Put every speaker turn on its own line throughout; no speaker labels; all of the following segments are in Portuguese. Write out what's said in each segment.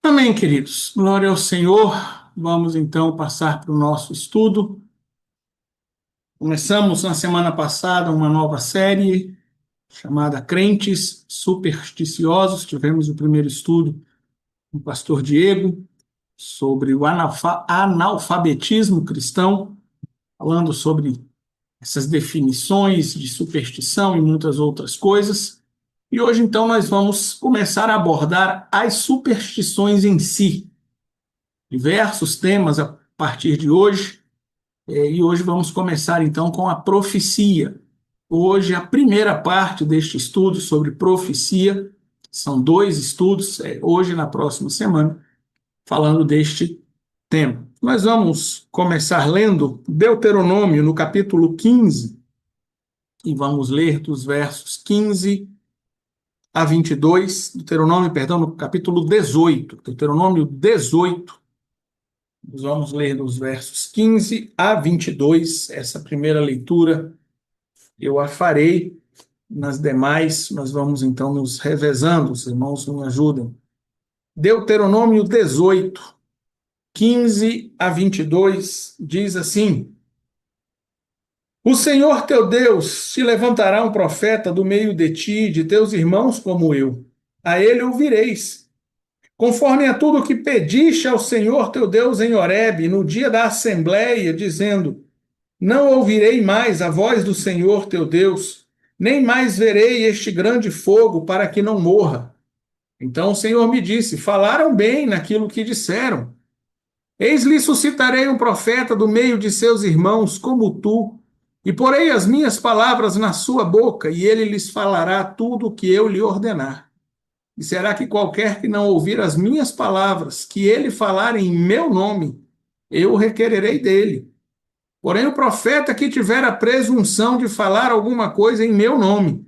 Amém, queridos. Glória ao Senhor. Vamos então passar para o nosso estudo. Começamos na semana passada uma nova série chamada Crentes Supersticiosos. Tivemos o primeiro estudo com o pastor Diego sobre o analfabetismo cristão, falando sobre essas definições de superstição e muitas outras coisas. E hoje, então, nós vamos começar a abordar as superstições em si. Diversos temas a partir de hoje, e hoje vamos começar então com a profecia. Hoje, a primeira parte deste estudo sobre profecia, são dois estudos, hoje e na próxima semana, falando deste tema. Nós vamos começar lendo Deuteronômio, no capítulo 15, e vamos ler dos versos 15 a 22, Deuteronômio, perdão, no capítulo 18, Deuteronômio 18. Nós vamos ler dos versos 15 a 22, essa primeira leitura eu a farei, nas demais nós vamos então nos revezando, os irmãos me ajudem. Deuteronômio 18, 15 a 22, diz assim: O Senhor teu Deus te levantará um profeta do meio de ti, de teus irmãos como eu. A ele ouvireis, conforme a tudo que pediste ao Senhor teu Deus em Horebe, no dia da assembleia, dizendo: Não ouvirei mais a voz do Senhor teu Deus, nem mais verei este grande fogo para que não morra. Então o Senhor me disse: Falaram bem naquilo que disseram. Eis-lhe suscitarei um profeta do meio de seus irmãos, como tu, e porei as minhas palavras na sua boca, e ele lhes falará tudo o que eu lhe ordenar. E será que qualquer que não ouvir as minhas palavras, que ele falar em meu nome, eu requererei dele. Porém, o profeta que tiver a presunção de falar alguma coisa em meu nome,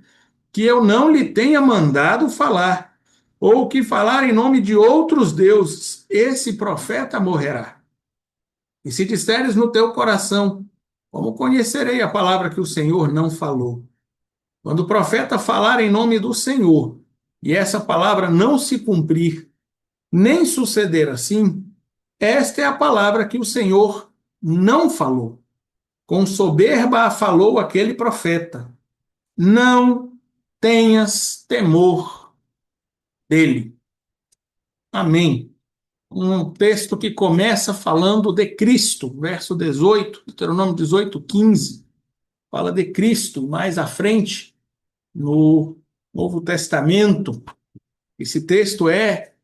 que eu não lhe tenha mandado falar, ou que falar em nome de outros deuses, esse profeta morrerá. E se disseres no teu coração: Como conhecerei a palavra que o Senhor não falou? Quando o profeta falar em nome do Senhor, e essa palavra não se cumprir, nem suceder assim, esta é a palavra que o Senhor não falou. Com soberba falou aquele profeta: Não tenhas temor dele. Amém. Um texto que começa falando de Cristo, verso 18, Deuteronômio 18, 15. Fala de Cristo mais à frente, no Novo Testamento. Esse texto é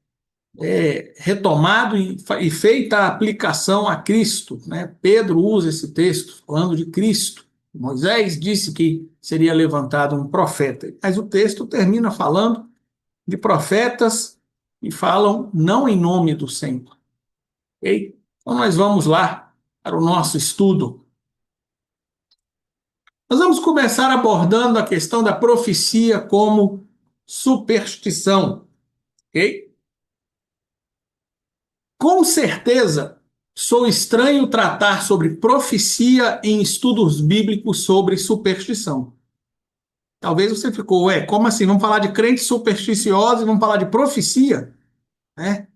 retomado e feita a aplicação a Cristo, né? Pedro usa esse texto falando de Cristo. Moisés disse que seria levantado um profeta, mas o texto termina falando de profetas que falam não em nome do Senhor. Okay? Então nós vamos lá para o nosso estudo. Nós vamos começar abordando a questão da profecia como superstição. Ok? Com certeza, sou estranho tratar sobre profecia em estudos bíblicos sobre superstição. Talvez você ficou, como assim? Vamos falar de crentes supersticiosos e vamos falar de profecia? Né?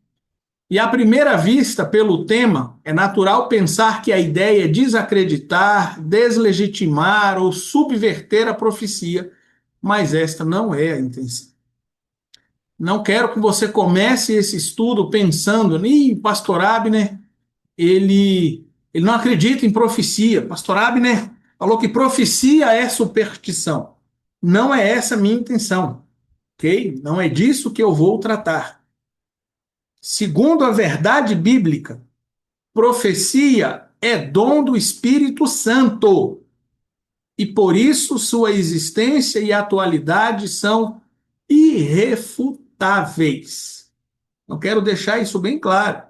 E à primeira vista, pelo tema, é natural pensar que a ideia é desacreditar, deslegitimar ou subverter a profecia, mas esta não é a intenção. Não quero que você comece esse estudo pensando, pastor Abner, ele não acredita em profecia. Pastor Abner falou que profecia é superstição. Não é essa a minha intenção, ok? Não é disso que eu vou tratar. Segundo a verdade bíblica, profecia é dom do Espírito Santo e por isso sua existência e atualidade são irrefutáveis. Eu quero deixar isso bem claro.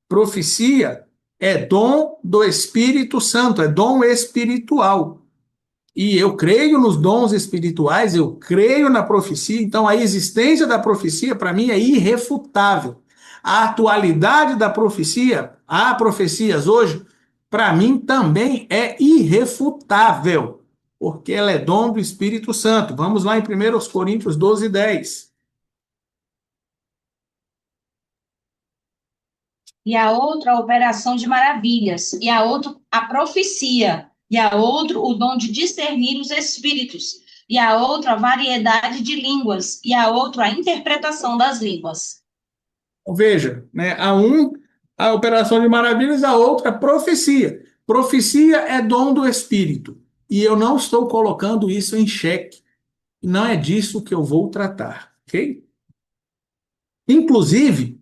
Profecia é dom do Espírito Santo, é dom espiritual. E eu creio nos dons espirituais, eu creio na profecia, então a existência da profecia para mim é irrefutável. A atualidade da profecia, há profecias hoje, para mim também é irrefutável, porque ela é dom do Espírito Santo. Vamos lá em 1 Coríntios 12, 10.
e a outra a operação de maravilhas, e a outra a profecia, e a outra o dom de discernir os espíritos, e a outra a variedade de línguas, e a outra a interpretação das línguas.
Então, veja, né, a operação de maravilhas, a outra profecia. Profecia é dom do Espírito. E eu não estou colocando isso em xeque. Não é disso que eu vou tratar, ok? Inclusive,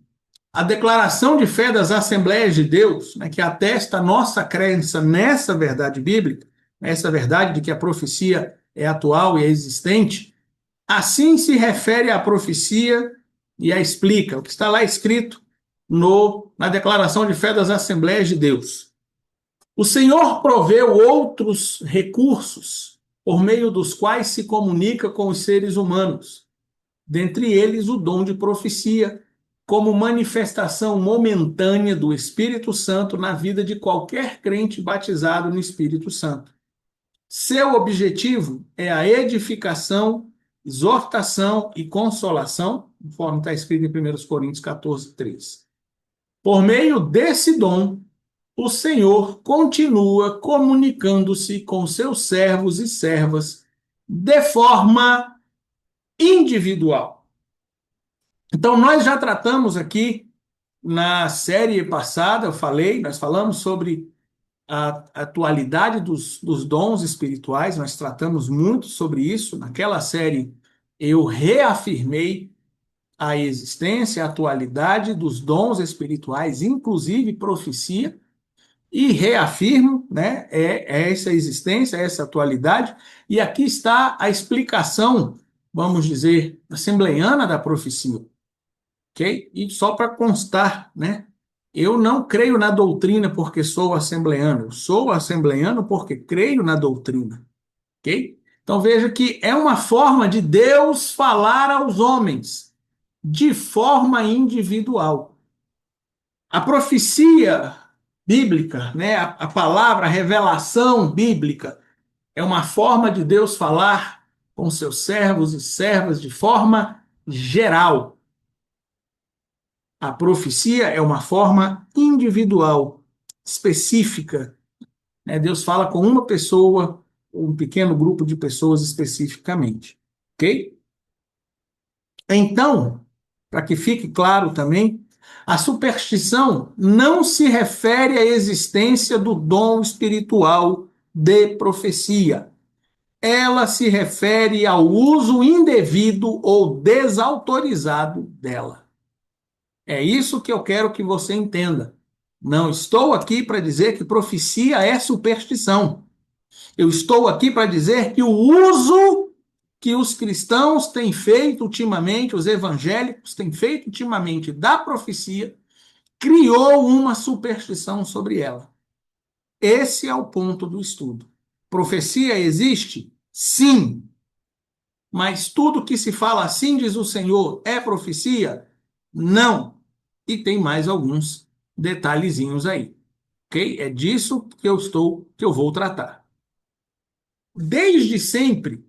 a declaração de fé das Assembleias de Deus, né, que atesta a nossa crença nessa verdade bíblica, nessa verdade de que a profecia é atual e é existente, assim se refere à profecia e a explica, o que está lá escrito na declaração de fé das Assembleias de Deus. O Senhor proveu outros recursos por meio dos quais se comunica com os seres humanos, dentre eles o dom de profecia, como manifestação momentânea do Espírito Santo na vida de qualquer crente batizado no Espírito Santo. Seu objetivo é a edificação, exortação e consolação, conforme está escrito em 1 Coríntios 14, 3. Por meio desse dom, o Senhor continua comunicando-se com seus servos e servas de forma individual. Então, nós já tratamos aqui na série passada, nós falamos sobre a atualidade dos dons espirituais, nós tratamos muito sobre isso. Naquela série, eu reafirmei a existência, a atualidade dos dons espirituais, inclusive profecia, e reafirmo, né, essa existência, essa atualidade, e aqui está a explicação, vamos dizer, assembleiana da profecia, ok? E só para constar, né, eu não creio na doutrina porque sou assembleiano, eu sou assembleiano porque creio na doutrina, ok? Então veja que é uma forma de Deus falar aos homens, de forma individual. A profecia bíblica, né, a palavra, a revelação bíblica, é uma forma de Deus falar com seus servos e servas de forma geral. A profecia é uma forma individual, específica, né? Deus fala com uma pessoa, um pequeno grupo de pessoas especificamente, ok? Então, para que fique claro também, a superstição não se refere à existência do dom espiritual de profecia. Ela se refere ao uso indevido ou desautorizado dela. É isso que eu quero que você entenda. Não estou aqui para dizer que profecia é superstição. Eu estou aqui para dizer que o uso que os cristãos têm feito ultimamente, os evangélicos têm feito ultimamente da profecia, criou uma superstição sobre ela. Esse é o ponto do estudo. Profecia existe? Sim. Mas tudo que se fala assim, diz o Senhor, é profecia? Não. E tem mais alguns detalhezinhos aí. Ok? É disso que eu vou tratar. Desde sempre,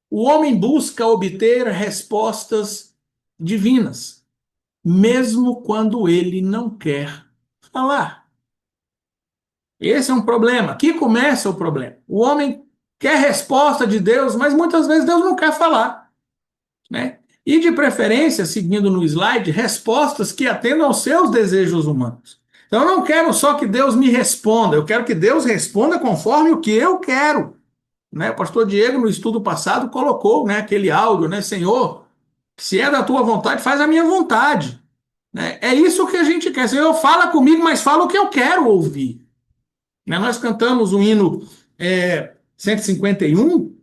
o homem busca obter respostas divinas, mesmo quando ele não quer falar. Esse é um problema. Aqui começa o problema. O homem quer resposta de Deus, mas muitas vezes Deus não quer falar, né? E de preferência, seguindo no slide, respostas que atendam aos seus desejos humanos. Então eu não quero só que Deus me responda, eu quero que Deus responda conforme o que eu quero. Né? O pastor Diego, no estudo passado, colocou, né, aquele áudio, né, Senhor, se é da tua vontade, faz a minha vontade. Né? É isso que a gente quer. Senhor, fala comigo, mas fala o que eu quero ouvir. Né? Nós cantamos o hino 151,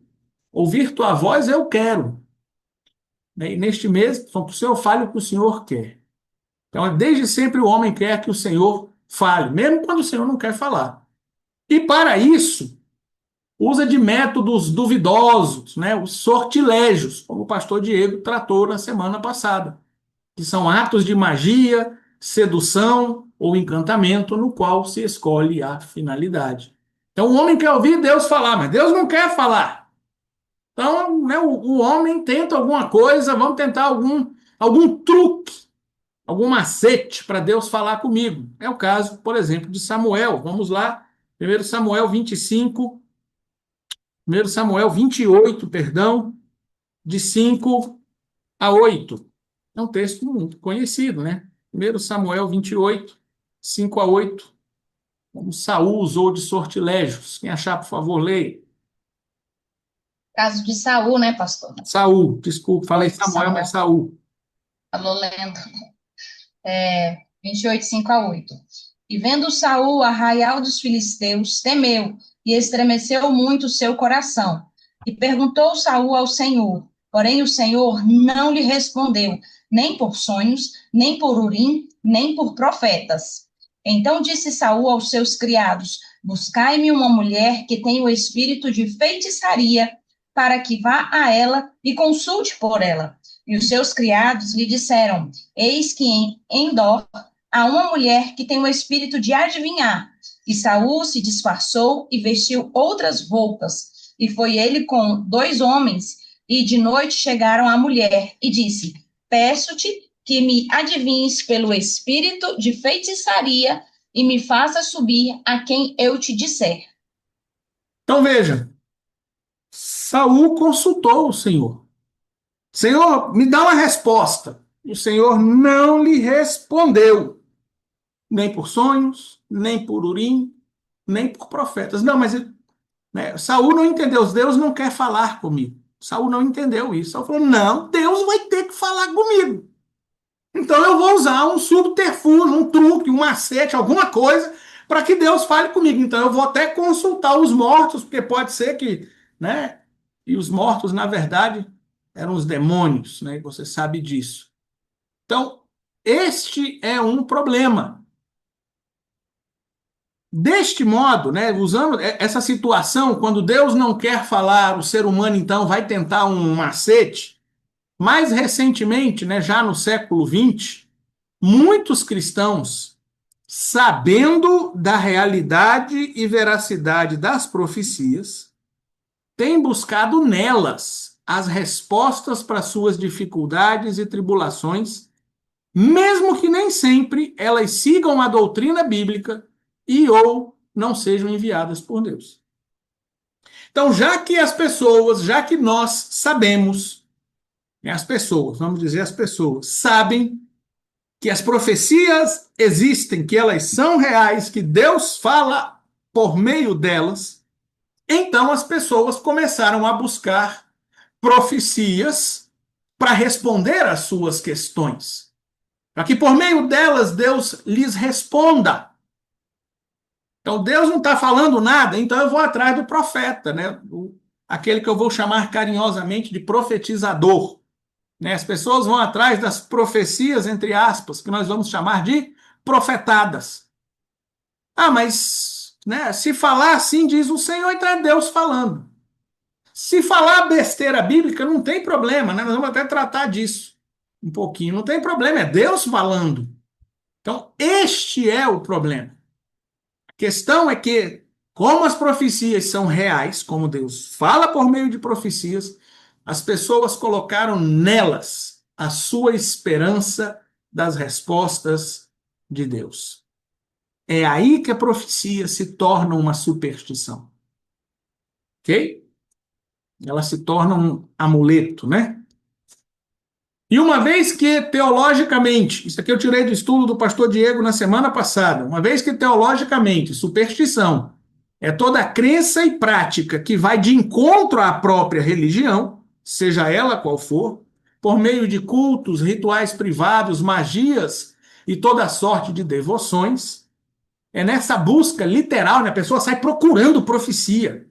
ouvir tua voz eu quero. Né? E neste mês, que o Senhor fale o que o Senhor quer. Então, desde sempre o homem quer que o Senhor fale, mesmo quando o Senhor não quer falar. E para isso, usa de métodos duvidosos, né? Os sortilégios, como o pastor Diego tratou na semana passada, que são atos de magia, sedução ou encantamento, no qual se escolhe a finalidade. Então, o homem quer ouvir Deus falar, mas Deus não quer falar. Então, né, o homem tenta alguma coisa, vamos tentar algum truque, algum macete para Deus falar comigo. É o caso, por exemplo, de Samuel. Vamos lá, 1 Samuel 25, 1 Samuel 28, perdão, de 5 a 8. É um texto muito conhecido, né? 1 Samuel 28, 5 a 8. Como Saul usou de sortilégios. Quem achar, por favor, leia.
Caso de Saul, né, pastor?
Saul, desculpa, falei Samuel,
Samuel.
mas Saul.
Falou lendo. 28, 5 a 8. E vendo Saul o arraial dos filisteus, temeu, e estremeceu muito o seu coração. E perguntou Saul ao Senhor, porém o Senhor não lhe respondeu, nem por sonhos, nem por urim, nem por profetas. Então disse Saul aos seus criados, buscai-me uma mulher que tenha o espírito de feitiçaria, para que vá a ela e consulte por ela. E os seus criados lhe disseram, eis que em Endor há uma mulher que tem o espírito de adivinhar. E Saul se disfarçou e vestiu outras roupas. E foi ele com 2 homens, e de noite chegaram à mulher, e disse, peço-te que me adivinhes pelo espírito de feitiçaria, e me faça subir a quem eu te disser.
Então veja, Saul consultou o Senhor. Senhor, me dá uma resposta. E o Senhor não lhe respondeu, nem por sonhos, nem por urim, nem por profetas. Não, mas né, Saul não entendeu. Deus não quer falar comigo. Saul não entendeu isso. Saul falou: não, Deus vai ter que falar comigo. Então eu vou usar um subterfúgio, um truque, um macete, alguma coisa para que Deus fale comigo. Então eu vou até consultar os mortos, porque pode ser que, né? E os mortos, na verdade, eram os demônios, né? Você sabe disso. Então, este é um problema. Deste modo, né, usando essa situação, quando Deus não quer falar, o ser humano então vai tentar um macete. Mais recentemente, né, já no século XX, muitos cristãos, sabendo da realidade e veracidade das profecias, têm buscado nelas as respostas para suas dificuldades e tribulações, mesmo que nem sempre elas sigam a doutrina bíblica e ou não sejam enviadas por Deus. Então, já que nós sabemos, as pessoas, vamos dizer as pessoas, sabem que as profecias existem, que elas são reais, que Deus fala por meio delas, então as pessoas começaram a buscar profecias para responder às suas questões, para que por meio delas Deus lhes responda. Então Deus não está falando nada, então eu vou atrás do profeta, né? Aquele que eu vou chamar carinhosamente de profetizador. Né? As pessoas vão atrás das profecias, entre aspas, que nós vamos chamar de profetadas. Ah, mas né, se falar assim, diz o Senhor, então é Deus falando. Se falar besteira bíblica, não tem problema, né? Nós vamos até tratar disso um pouquinho. Não tem problema, é Deus falando. Então, este é o problema. A questão é que, como as profecias são reais, como Deus fala por meio de profecias, as pessoas colocaram nelas a sua esperança das respostas de Deus. É aí que a profecia se torna uma superstição. Ok? Ela se torna um amuleto, né? E uma vez que teologicamente, isso aqui eu tirei do estudo do pastor Diego na semana passada, uma vez que teologicamente, superstição é toda crença e prática que vai de encontro à própria religião, seja ela qual for, por meio de cultos, rituais privados, magias e toda sorte de devoções, é nessa busca literal, né, a pessoa sai procurando profecia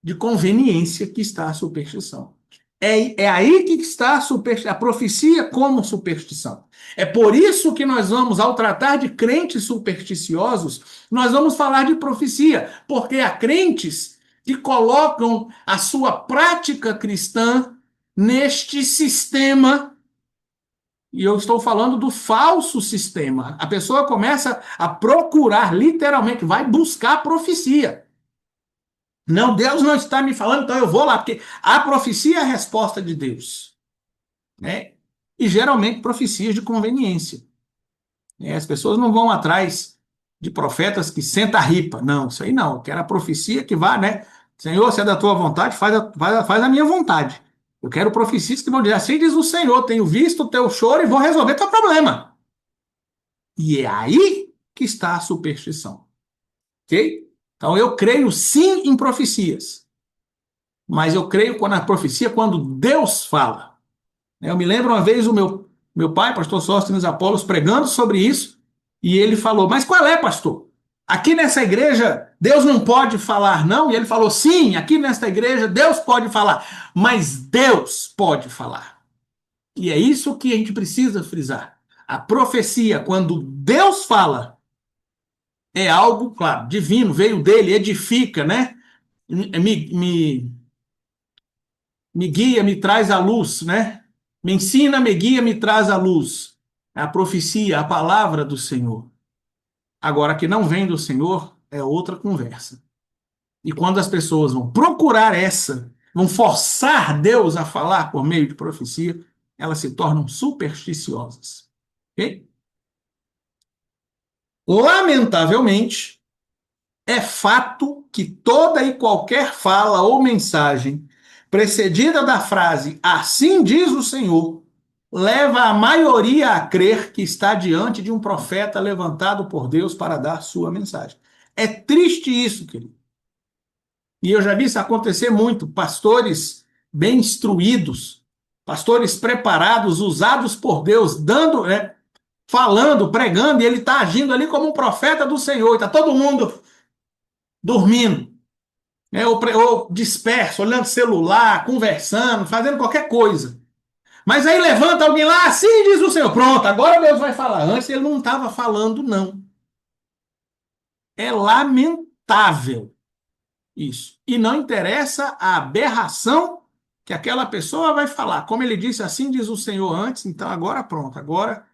de conveniência que está a superstição. É aí que está a profecia como superstição. É por isso que nós vamos, ao tratar de crentes supersticiosos, nós vamos falar de profecia, porque há crentes que colocam a sua prática cristã neste sistema, e eu estou falando do falso sistema. A pessoa começa a procurar, literalmente, vai buscar a profecia. Não, Deus não está me falando, então eu vou lá, porque a profecia é a resposta de Deus. Né? E geralmente profecias de conveniência. As pessoas não vão atrás de profetas que senta a ripa. Não, isso aí não. Eu quero a profecia que vá, né? Senhor, se é da tua vontade, faz a minha vontade. Eu quero profecias que vão dizer, assim diz o Senhor, tenho visto o teu choro e vou resolver teu problema. E é aí que está a superstição. Ok? Então eu creio sim em profecias, mas eu creio na profecia quando Deus fala. Eu me lembro uma vez o meu pai, pastor Sóstenes Apolos, pregando sobre isso, e ele falou, mas qual é, pastor? Aqui nessa igreja Deus não pode falar, não? E ele falou, sim, aqui nesta igreja Deus pode falar, mas Deus pode falar. E é isso que a gente precisa frisar. A profecia, quando Deus fala, é algo, claro, divino, veio dele, edifica, né? Me guia, me traz a luz, né? Me ensina, me guia, me traz a luz. É a profecia, a palavra do Senhor. Agora, que não vem do Senhor, é outra conversa. E quando as pessoas vão procurar vão forçar Deus a falar por meio de profecia, elas se tornam supersticiosas. Ok? Lamentavelmente, é fato que toda e qualquer fala ou mensagem precedida da frase assim diz o Senhor leva a maioria a crer que está diante de um profeta levantado por Deus para dar sua mensagem. É triste isso, querido. E eu já vi isso acontecer muito. Pastores bem instruídos, pastores preparados, usados por Deus, dando, falando, pregando, e ele está agindo ali como um profeta do Senhor. Está todo mundo dormindo, ou disperso, olhando celular, conversando, fazendo qualquer coisa. Mas aí levanta alguém lá, assim diz o Senhor, pronto, agora Deus vai falar. Antes ele não estava falando, não. É lamentável isso. E não interessa a aberração que aquela pessoa vai falar. Como ele disse, assim diz o Senhor antes, então agora pronto, agora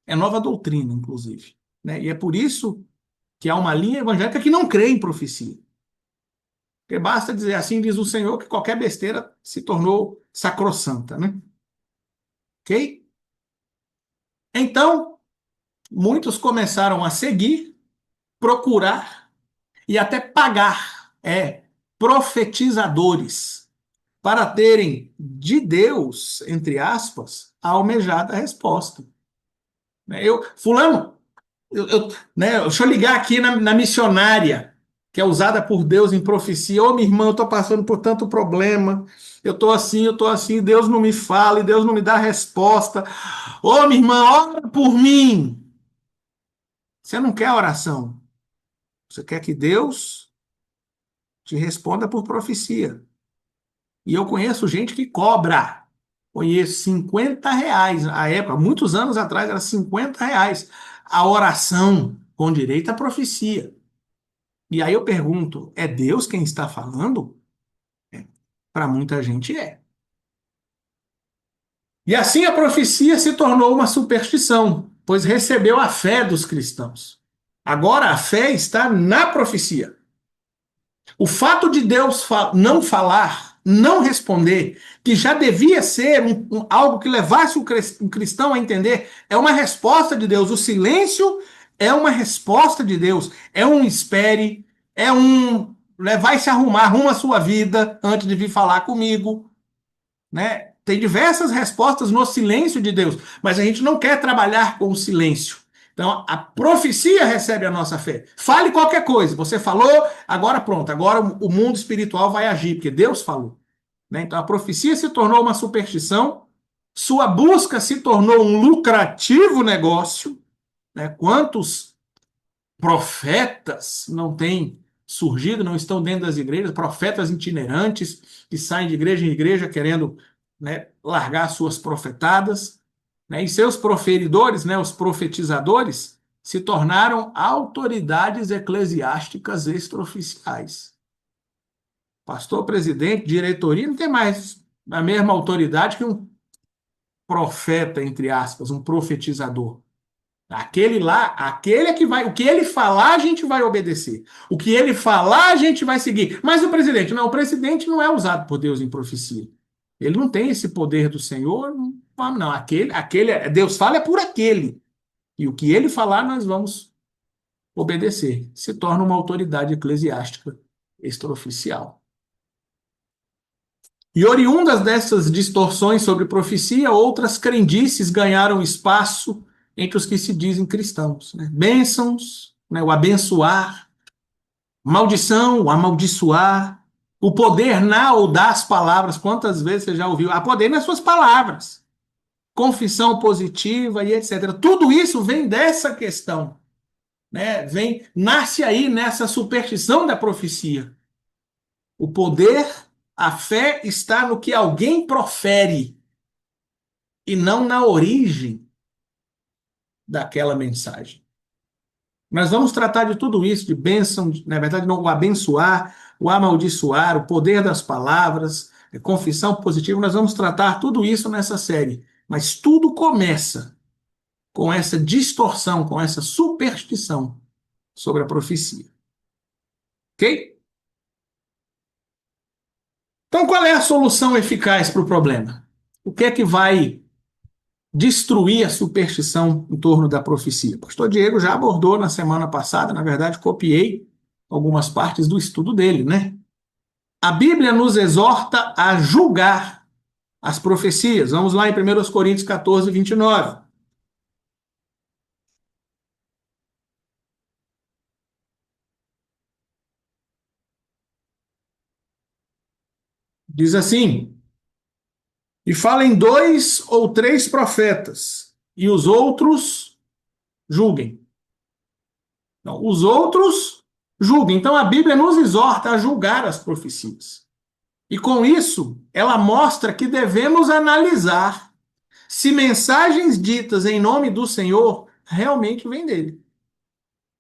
é nova doutrina, inclusive. Né? E é por isso que há uma linha evangélica que não crê em profecia. Porque basta dizer assim diz o Senhor que qualquer besteira se tornou sacrossanta, né? Ok? Então, muitos começaram a seguir, procurar e até pagar profetizadores para terem de Deus, entre aspas, a almejada resposta. Fulano, deixa eu ligar aqui na missionária, que é usada por Deus em profecia. Ô, minha irmã, eu estou passando por tanto problema. Eu estou assim, Deus não me fala e Deus não me dá resposta. Ô, minha irmã, ora por mim. Você não quer oração. Você quer que Deus te responda por profecia. E eu conheço gente que cobra. Conheço R$ 50. A época, muitos anos atrás, era R$ 50 a oração com direito à profecia. E aí eu pergunto, é Deus quem está falando? Para muita gente é. E assim a profecia se tornou uma superstição, pois recebeu a fé dos cristãos. Agora a fé está na profecia. O fato de Deus não falar, não responder, que já devia ser algo que levasse um cristão a entender, é uma resposta de Deus. O silêncio é uma resposta de Deus. É um espere, vai se arrumar, arruma a sua vida antes de vir falar comigo, né? Tem diversas respostas no silêncio de Deus, mas a gente não quer trabalhar com o silêncio. Então, a profecia recebe a nossa fé. Fale qualquer coisa. Você falou, agora pronto. Agora o mundo espiritual vai agir, porque Deus falou. Né? Então, a profecia se tornou uma superstição. Sua busca se tornou um lucrativo negócio. Né? Quantos profetas não têm surgido, não estão dentro das igrejas? Profetas itinerantes que saem de igreja em igreja querendo, né, largar suas profetadas. Né, e seus proferidores, né, os profetizadores, se tornaram autoridades eclesiásticas extraoficiais. Pastor, presidente, diretoria, não tem mais a mesma autoridade que um profeta, entre aspas, um profetizador. Aquele lá, aquele é que vai, o que ele falar, a gente vai obedecer. O que ele falar, a gente vai seguir. Mas o presidente não é usado por Deus em profecia. Ele não tem esse poder do Senhor, não, Deus fala é por aquele. E o que ele falar, nós vamos obedecer. Se torna uma autoridade eclesiástica extraoficial. E oriundas dessas distorções sobre profecia, outras crendices ganharam espaço entre os que se dizem cristãos, né? Bênçãos, né? O abençoar, maldição, o amaldiçoar, o poder na ou das palavras. Quantas vezes você já ouviu? Há poder nas suas palavras. Confissão positiva e etc. Tudo isso vem dessa questão, né? Nasce aí nessa superstição da profecia. O poder, a fé está no que alguém profere e não na origem daquela mensagem. Nós vamos tratar de tudo isso, de bênção, na verdade, não, o abençoar, o amaldiçoar, o poder das palavras, a confissão positiva. Nós vamos tratar tudo isso nessa série. Mas tudo começa com essa distorção, com essa superstição sobre a profecia. Ok? Então, qual é a solução eficaz para o problema? O que é que vai destruir a superstição em torno da profecia? O pastor Diego já abordou na semana passada, na verdade, copiei algumas partes do estudo dele, né? A Bíblia nos exorta a julgar as profecias. Vamos lá em 1 Coríntios 14, 29. Diz assim: e falem 2 ou 3 profetas, e os outros julguem. Então, os outros julguem. Então, a Bíblia nos exorta a julgar as profecias. E com isso, ela mostra que devemos analisar se mensagens ditas em nome do Senhor realmente vêm dele.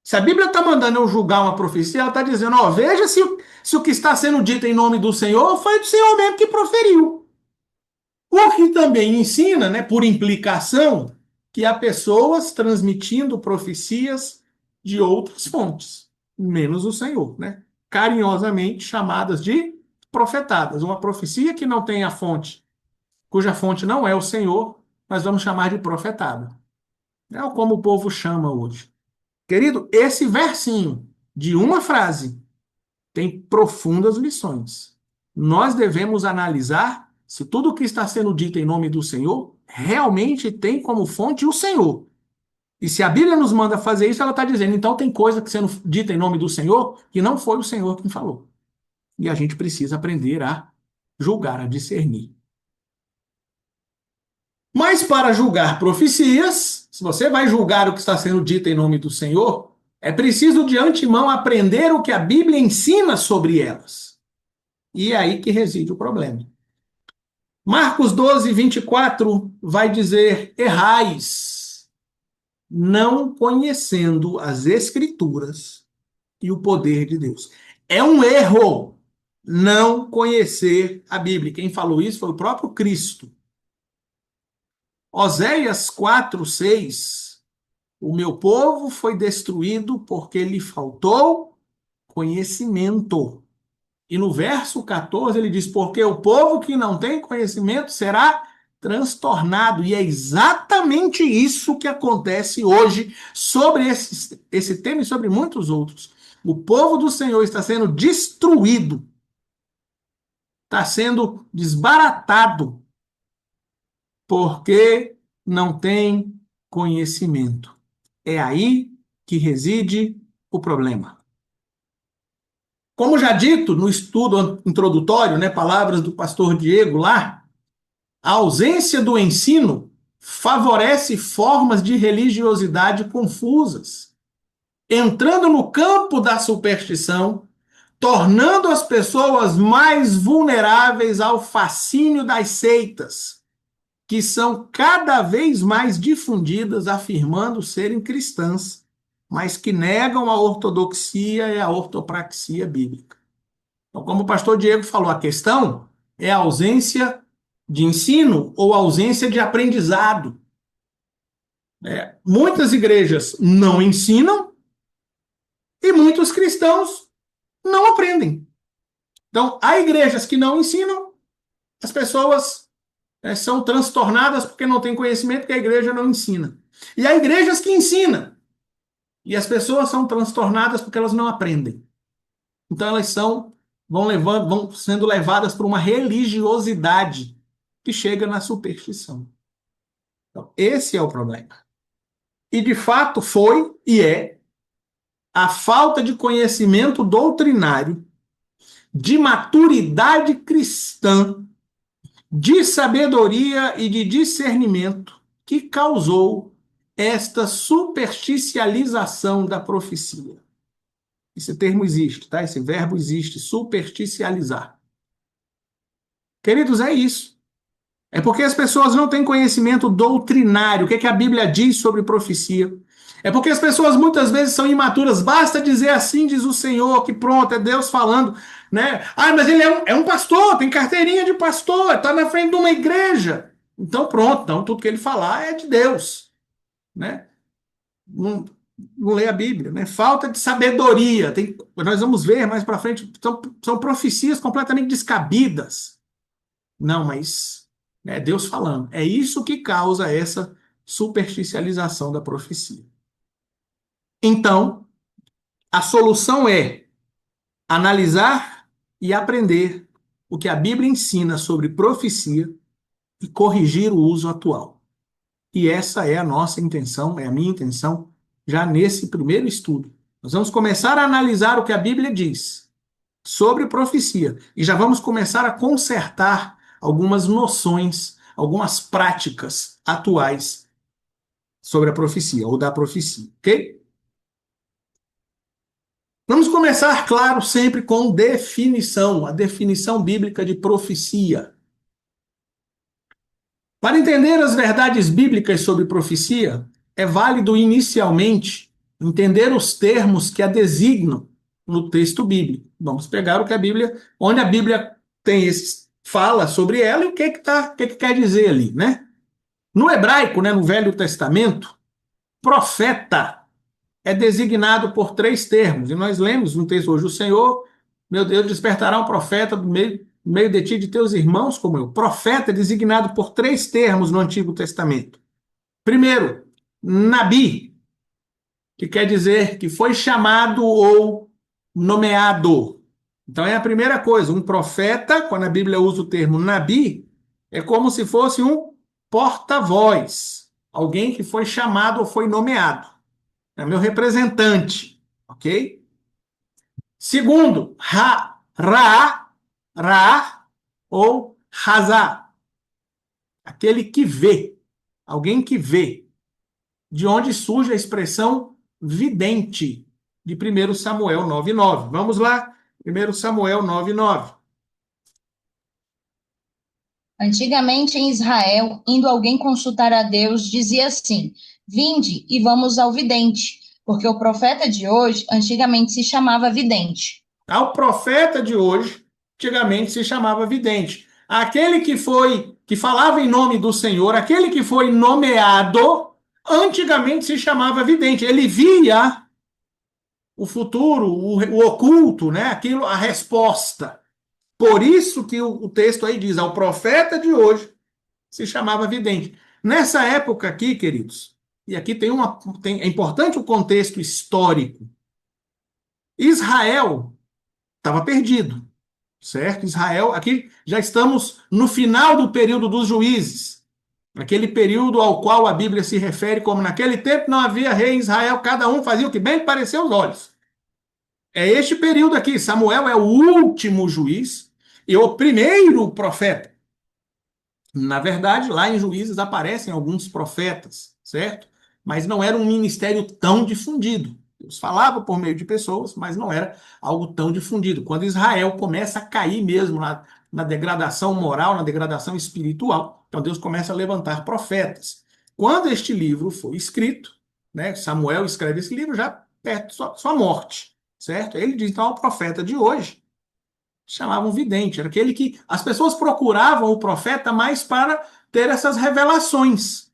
Se a Bíblia está mandando eu julgar uma profecia, ela está dizendo, ó, veja se o que está sendo dito em nome do Senhor foi do Senhor mesmo que proferiu. O que também ensina, né, por implicação, que há pessoas transmitindo profecias de outras fontes, menos o Senhor, né? Carinhosamente chamadas de profetadas. Uma profecia que não tem a fonte, cuja fonte não é o Senhor, nós vamos chamar de profetada. É como o povo chama hoje. Querido, esse versinho de uma frase tem profundas lições. Nós devemos analisar se tudo o que está sendo dito em nome do Senhor realmente tem como fonte o Senhor. E se a Bíblia nos manda fazer isso, ela está dizendo, então tem coisa que sendo dita em nome do Senhor que não foi o Senhor quem falou. E a gente precisa aprender a julgar, a discernir. Mas para julgar profecias, se você vai julgar o que está sendo dito em nome do Senhor, é preciso de antemão aprender o que a Bíblia ensina sobre elas. E é aí que reside o problema. Marcos 12, 24 vai dizer: errais, não conhecendo as Escrituras e o poder de Deus. É um erro não conhecer a Bíblia. Quem falou isso foi o próprio Cristo. Oséias 4, 6. O meu povo foi destruído porque lhe faltou conhecimento. E no verso 14 ele diz, porque o povo que não tem conhecimento será transtornado. E é exatamente isso que acontece hoje sobre esse tema e sobre muitos outros. O povo do Senhor está sendo destruído, está sendo desbaratado, porque não tem conhecimento. É aí que reside o problema. Como já dito no estudo introdutório, né, palavras do pastor Diego lá, a ausência do ensino favorece formas de religiosidade confusas, entrando no campo da superstição, tornando as pessoas mais vulneráveis ao fascínio das seitas, que são cada vez mais difundidas, afirmando serem cristãs, mas que negam a ortodoxia e a ortopraxia bíblica. Então, como o pastor Diego falou, a questão é a ausência de ensino ou ausência de aprendizado. Muitas igrejas não ensinam e muitos cristãos não aprendem. Então, há igrejas que não ensinam, as pessoas são transtornadas porque não têm conhecimento, que a igreja não ensina. E há igrejas que ensinam. E as pessoas são transtornadas porque elas não aprendem. Então vão sendo levadas para uma religiosidade que chega na superstição. Então, esse é o problema. E de fato foi e é a falta de conhecimento doutrinário, de maturidade cristã, de sabedoria e de discernimento que causou esta supersticialização da profecia. Esse termo existe, tá? Esse verbo existe, supersticializar. Queridos, é isso. É porque as pessoas não têm conhecimento doutrinário. O que é que a Bíblia diz sobre profecia? É porque as pessoas muitas vezes são imaturas. Basta dizer assim, diz o Senhor, que pronto, é Deus falando, né? Ah, mas ele é um pastor, tem carteirinha de pastor, está na frente de uma igreja. Então pronto, então tudo que ele falar é de Deus, né? Não, não lê a Bíblia, né? Falta de sabedoria. Nós vamos ver mais para frente, são profecias completamente descabidas. Não, mas é Deus falando. É isso que causa essa superficialização da profecia. Então, a solução é analisar e aprender o que a Bíblia ensina sobre profecia e corrigir o uso atual. E essa é a nossa intenção, é a minha intenção, já nesse primeiro estudo. Nós vamos começar a analisar o que a Bíblia diz sobre profecia e já vamos começar a consertar algumas noções, algumas práticas atuais sobre a profecia ou da profecia, ok? Vamos começar, claro, sempre com definição, a definição bíblica de profecia. Para entender as verdades bíblicas sobre profecia, é válido inicialmente entender os termos que a designam no texto bíblico. Vamos pegar o que a Bíblia, onde a Bíblia tem fala sobre ela e o que quer dizer ali, né? No hebraico, né, no Velho Testamento, profeta é designado por três termos. E nós lemos no texto hoje: o Senhor, meu Deus, despertará um profeta do meio de ti, de teus irmãos como eu. Profeta é designado por três termos no Antigo Testamento. Primeiro, Nabi, que quer dizer que foi chamado ou nomeado. Então é a primeira coisa. Um profeta, quando a Bíblia usa o termo Nabi, é como se fosse um porta-voz. Alguém que foi chamado ou foi nomeado. É meu representante, ok? Segundo, Ra ou Hazá, aquele que vê, alguém que vê, de onde surge a expressão vidente, de 1 Samuel 9:9. Vamos lá, 1 Samuel 9:9.
Antigamente em Israel, indo alguém consultar a Deus, dizia assim: Vinde e vamos ao vidente, porque o profeta de hoje antigamente se chamava vidente.
Ao profeta de hoje, antigamente se chamava vidente. Aquele que falava em nome do Senhor, aquele que foi nomeado, antigamente se chamava vidente. Ele via o futuro, o oculto, né? Aquilo, a resposta. Por isso que o texto aí diz: ao profeta de hoje se chamava vidente. Nessa época aqui, queridos, e aqui é importante o contexto histórico. Israel estava perdido, certo? Israel, aqui já estamos no final do período dos juízes, aquele período ao qual a Bíblia se refere como naquele tempo não havia rei em Israel, cada um fazia o que bem pareceu aos olhos. É este período aqui. Samuel é o último juiz e o primeiro profeta. Na verdade, lá em Juízes aparecem alguns profetas, certo? Mas não era um ministério tão difundido. Deus falava por meio de pessoas, mas não era algo tão difundido. Quando Israel começa a cair mesmo na degradação moral, na degradação espiritual, então Deus começa a levantar profetas. Quando este livro foi escrito, né, Samuel escreve esse livro já perto de sua morte, certo? Ele diz, então, ao profeta de hoje, chamavam vidente, era aquele que as pessoas procuravam o profeta mais para ter essas revelações.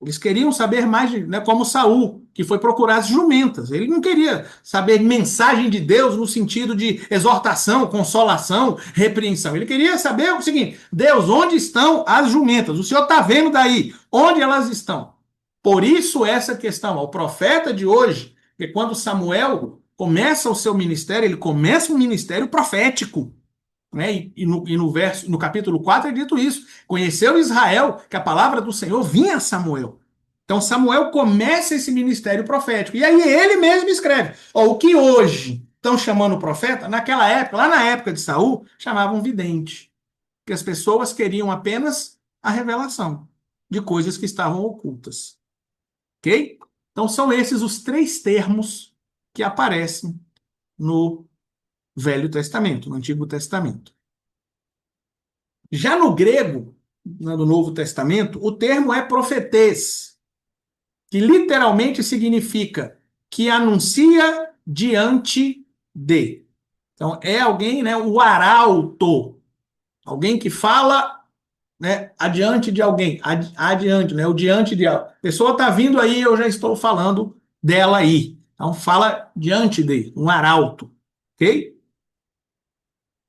Eles queriam saber mais, né, como Saul, que foi procurar as jumentas. Ele não queria saber mensagem de Deus no sentido de exortação, consolação, repreensão. Ele queria saber o seguinte: Deus, onde estão as jumentas? O Senhor está vendo daí? Onde elas estão? Por isso essa questão, o profeta de hoje, que quando Samuel começa o seu ministério, ele começa um ministério profético, né? No capítulo 4 é dito isso. Conheceu Israel que a palavra do Senhor vinha a Samuel. Então Samuel começa esse ministério profético. E aí ele mesmo escreve. Ó, o que hoje estão chamando profeta, naquela época, lá na época de Saul, chamavam vidente. Porque as pessoas queriam apenas a revelação de coisas que estavam ocultas. Ok? Então são esses os três termos que aparecem no Velho Testamento, no Antigo Testamento. Já no grego, no Novo Testamento, o termo é profetês, que literalmente significa que anuncia diante de. Então, é alguém, né, o arauto, alguém que fala, né, adiante de alguém, adiante, né, o diante de algo. A pessoa está vindo aí, eu já estou falando dela aí. Então, fala diante de, um arauto, ok?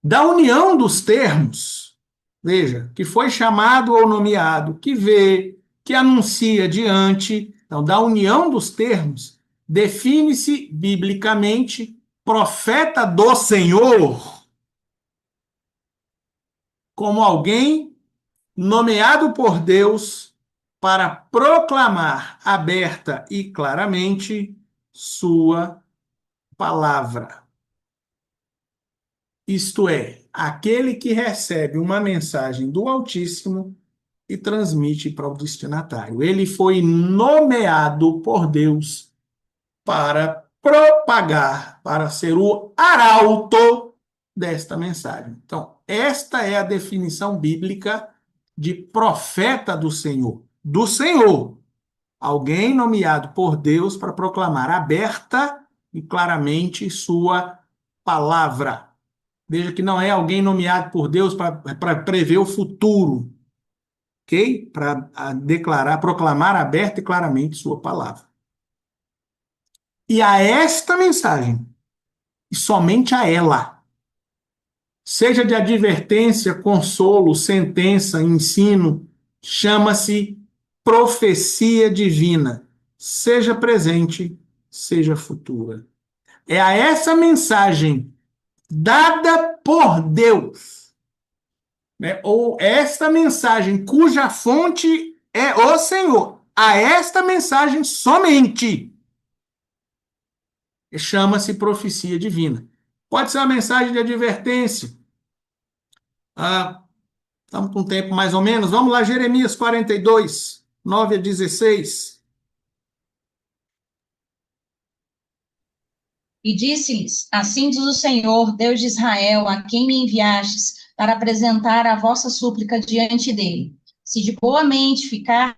Da união dos termos, veja, que foi chamado ou nomeado, que vê, que anuncia diante, então, da união dos termos, define-se biblicamente profeta do Senhor como alguém nomeado por Deus para proclamar aberta e claramente sua palavra. Isto é, aquele que recebe uma mensagem do Altíssimo e transmite para o destinatário. Ele foi nomeado por Deus para propagar, para ser o arauto desta mensagem. Então, esta é a definição bíblica de profeta do Senhor. Do Senhor. Alguém nomeado por Deus para proclamar aberta e claramente sua palavra. Veja que não é alguém nomeado por Deus para prever o futuro, ok? Para declarar, proclamar aberta e claramente sua palavra. E a esta mensagem, e somente a ela, seja de advertência, consolo, sentença, ensino, chama-se profecia divina, seja presente, seja futura. É a essa mensagem dada por Deus, né? Ou esta mensagem cuja fonte é o Senhor, a esta mensagem somente chama-se profecia divina. Pode ser uma mensagem de advertência. Estamos com um tempo mais ou menos. Vamos lá, Jeremias 42, 9 a 16.
E disse-lhes: Assim diz o Senhor, Deus de Israel, a quem me enviastes, para apresentar a vossa súplica diante dele. Se de boa mente ficar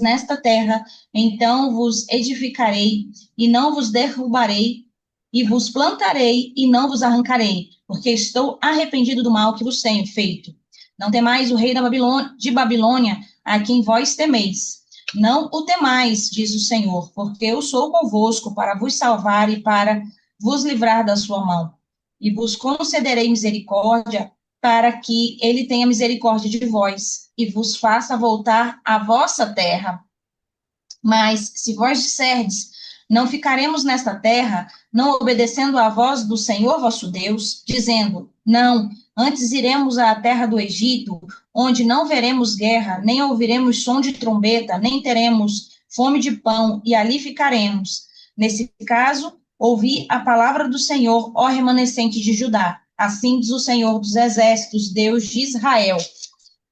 nesta terra, então vos edificarei, e não vos derrubarei, e vos plantarei, e não vos arrancarei, porque estou arrependido do mal que vos tenho feito. Não temais o rei de Babilônia, a quem vós temeis. Não o temais, diz o Senhor, porque eu sou convosco para vos salvar e para vos livrar da sua mão. E vos concederei misericórdia, para que ele tenha misericórdia de vós, e vos faça voltar à vossa terra. Mas, se vós disserdes, não ficaremos nesta terra, não obedecendo à voz do Senhor vosso Deus, dizendo, não, antes iremos à terra do Egito, onde não veremos guerra, nem ouviremos som de trombeta, nem teremos fome de pão, e ali ficaremos. Nesse caso, ouvi a palavra do Senhor, ó remanescente de Judá. Assim diz o Senhor dos exércitos, Deus de Israel.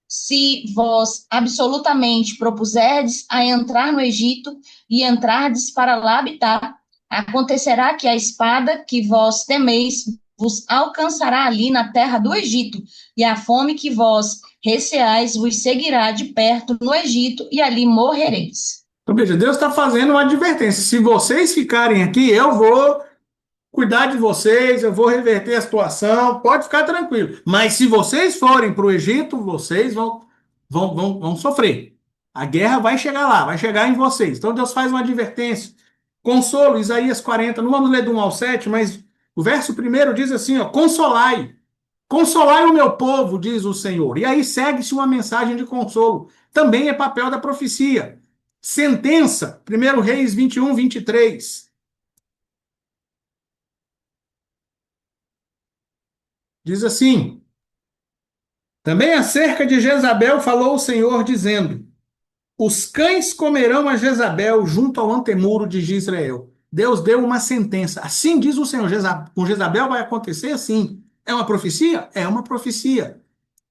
Se vós absolutamente propuserdes a entrar no Egito e entrardes para lá habitar, acontecerá que a espada que vós temeis vos alcançará ali na terra do Egito, e a fome que vós receais vos seguirá de perto no Egito, e ali morrereis.
Então, veja, Deus está fazendo uma advertência. Se vocês ficarem aqui, eu vou cuidar de vocês, eu vou reverter a situação, pode ficar tranquilo. Mas se vocês forem para o Egito, vocês vão sofrer. A guerra vai chegar lá, vai chegar em vocês. Então Deus faz uma advertência. Consolo, Isaías 40, não vamos ler do 1 ao 7, mas o verso primeiro diz assim, ó, consolai. Consolai o meu povo, diz o Senhor. E aí segue-se uma mensagem de consolo. Também é papel da profecia. sentença, 1 Reis 21, 23. Diz assim: também acerca de Jezabel falou o Senhor, dizendo: os cães comerão a Jezabel junto ao antemuro de Jezreel. Deus deu uma sentença. Assim diz o Senhor, com Jezabel vai acontecer assim. É uma profecia? É uma profecia.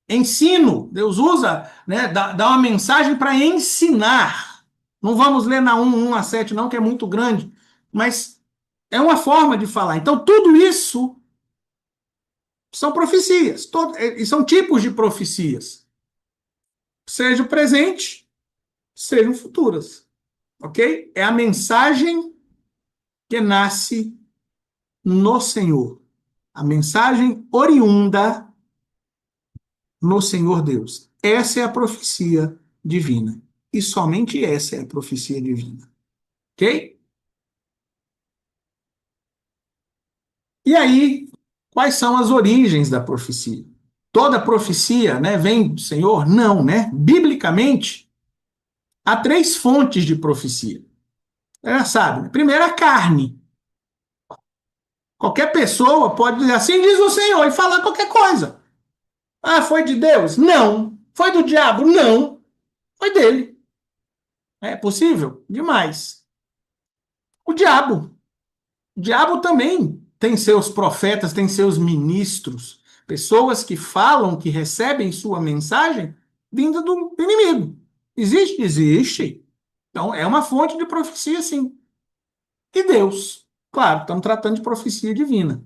Ensino, Deus usa, né, dá uma mensagem para ensinar. Não vamos ler na 1 a 7 não, que é muito grande, mas é uma forma de falar. Então, tudo isso são profecias, e são tipos de profecias. Seja o presente, sejam futuras, ok? É a mensagem que nasce no Senhor. A mensagem oriunda no Senhor Deus. Essa é a profecia divina. E somente essa é a profecia divina. Ok? E aí, quais são as origens da profecia? Toda profecia, né, vem do Senhor? Não, né? Biblicamente, há três fontes de profecia. Já sabe, né? Primeiro, a carne. Qualquer pessoa pode dizer assim diz o Senhor e falar qualquer coisa. Ah, foi de Deus? Não. Foi do diabo? Não. Foi dele. É possível? Demais. O diabo. O diabo também tem seus profetas, tem seus ministros, pessoas que falam, que recebem sua mensagem vinda do inimigo. Existe? Existe. Então, é uma fonte de profecia, sim. E Deus? Claro, estamos tratando de profecia divina.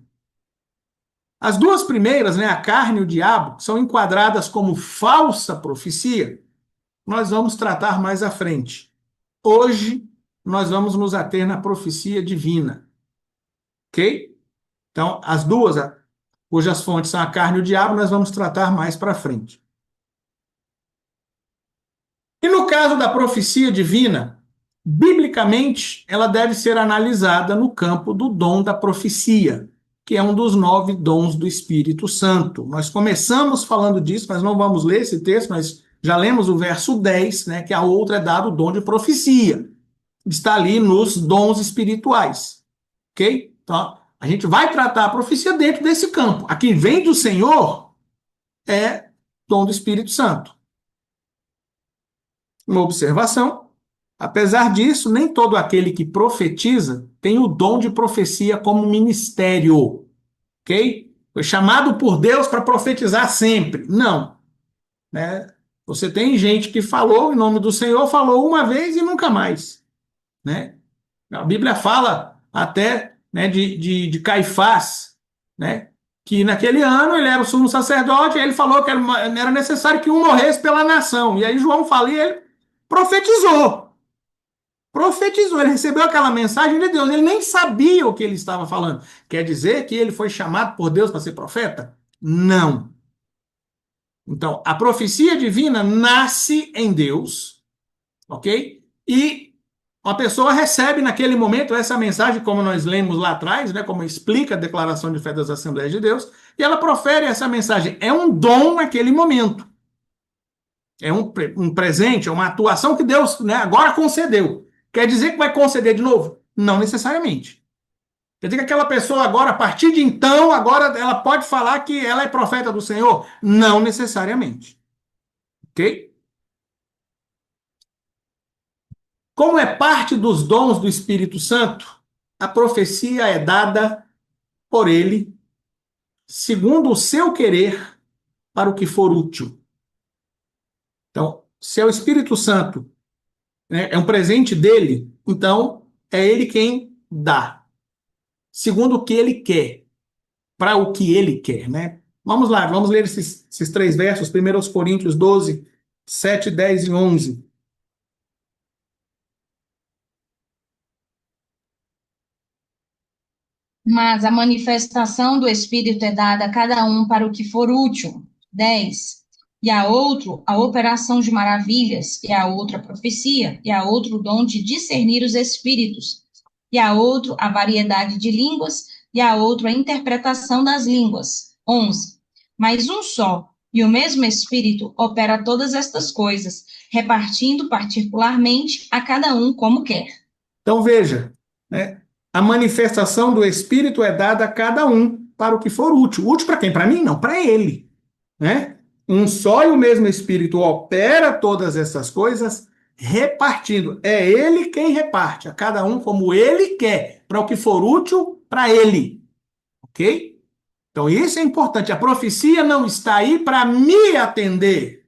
As duas primeiras, né, a carne e o diabo, são enquadradas como falsa profecia. Nós vamos tratar mais à frente. Hoje, nós vamos nos ater na profecia divina. Ok? Então, as duas, cujas fontes são a carne e o diabo, nós vamos tratar mais para frente. E no caso da profecia divina, biblicamente, ela deve ser analisada no campo do dom da profecia, que é um dos 9 dons do Espírito Santo. Nós começamos falando disso, mas não vamos ler esse texto, mas já lemos o verso 10, né, que a outra é dado o dom de profecia. Está ali nos dons espirituais. Ok? Então, a gente vai tratar a profecia dentro desse campo. A que vem do Senhor é dom do Espírito Santo. Uma observação: apesar disso, nem todo aquele que profetiza tem o dom de profecia como ministério, ok? Foi chamado por Deus para profetizar sempre. Não, né? Você tem gente que falou em nome do Senhor, falou uma vez e nunca mais, né? A Bíblia fala até, né, de Caifás, né? Que naquele ano ele era o sumo sacerdote, e ele falou que era necessário que um morresse pela nação. E aí João fala, e ele profetizou. Profetizou, ele recebeu aquela mensagem de Deus, ele nem sabia o que ele estava falando. Quer dizer que ele foi chamado por Deus para ser profeta? Não. Então, a profecia divina nasce em Deus, ok? E uma pessoa recebe naquele momento essa mensagem, como nós lemos lá atrás, né, como explica a declaração de fé das Assembleias de Deus, e ela profere essa mensagem. É um dom naquele momento. É um presente, é uma atuação que Deus, né, agora concedeu. Quer dizer que vai conceder de novo? Não necessariamente. Quer dizer que aquela pessoa agora, a partir de então, agora ela pode falar que ela é profeta do Senhor? Não necessariamente. Ok? Como é parte dos dons do Espírito Santo, a profecia é dada por ele, segundo o seu querer, para o que for útil. Então, se é o Espírito Santo, né, é um presente dele, então é ele quem dá, segundo o que ele quer, para o que ele quer, né? Vamos lá, vamos ler esses três versos, 1 Coríntios 12, 7, 10 e 11.
Mas a manifestação do Espírito é dada a cada um para o que for útil. 10. E a outro, a operação de maravilhas, e a outra, a profecia, e a outro, o dom de discernir os espíritos, e a outro, a variedade de línguas, e a outro, a interpretação das línguas. 11. Mas um só, E o mesmo Espírito opera todas estas coisas, repartindo particularmente a cada um como quer.
Então veja, né, a manifestação do Espírito é dada a cada um para o que for útil. Útil para quem? Para mim? Não, para ele. Né? Um só e o mesmo Espírito opera todas essas coisas, repartindo. É ele quem reparte, a cada um como ele quer, para o que for útil para ele. Ok? Então isso é importante. A profecia não está aí para me atender.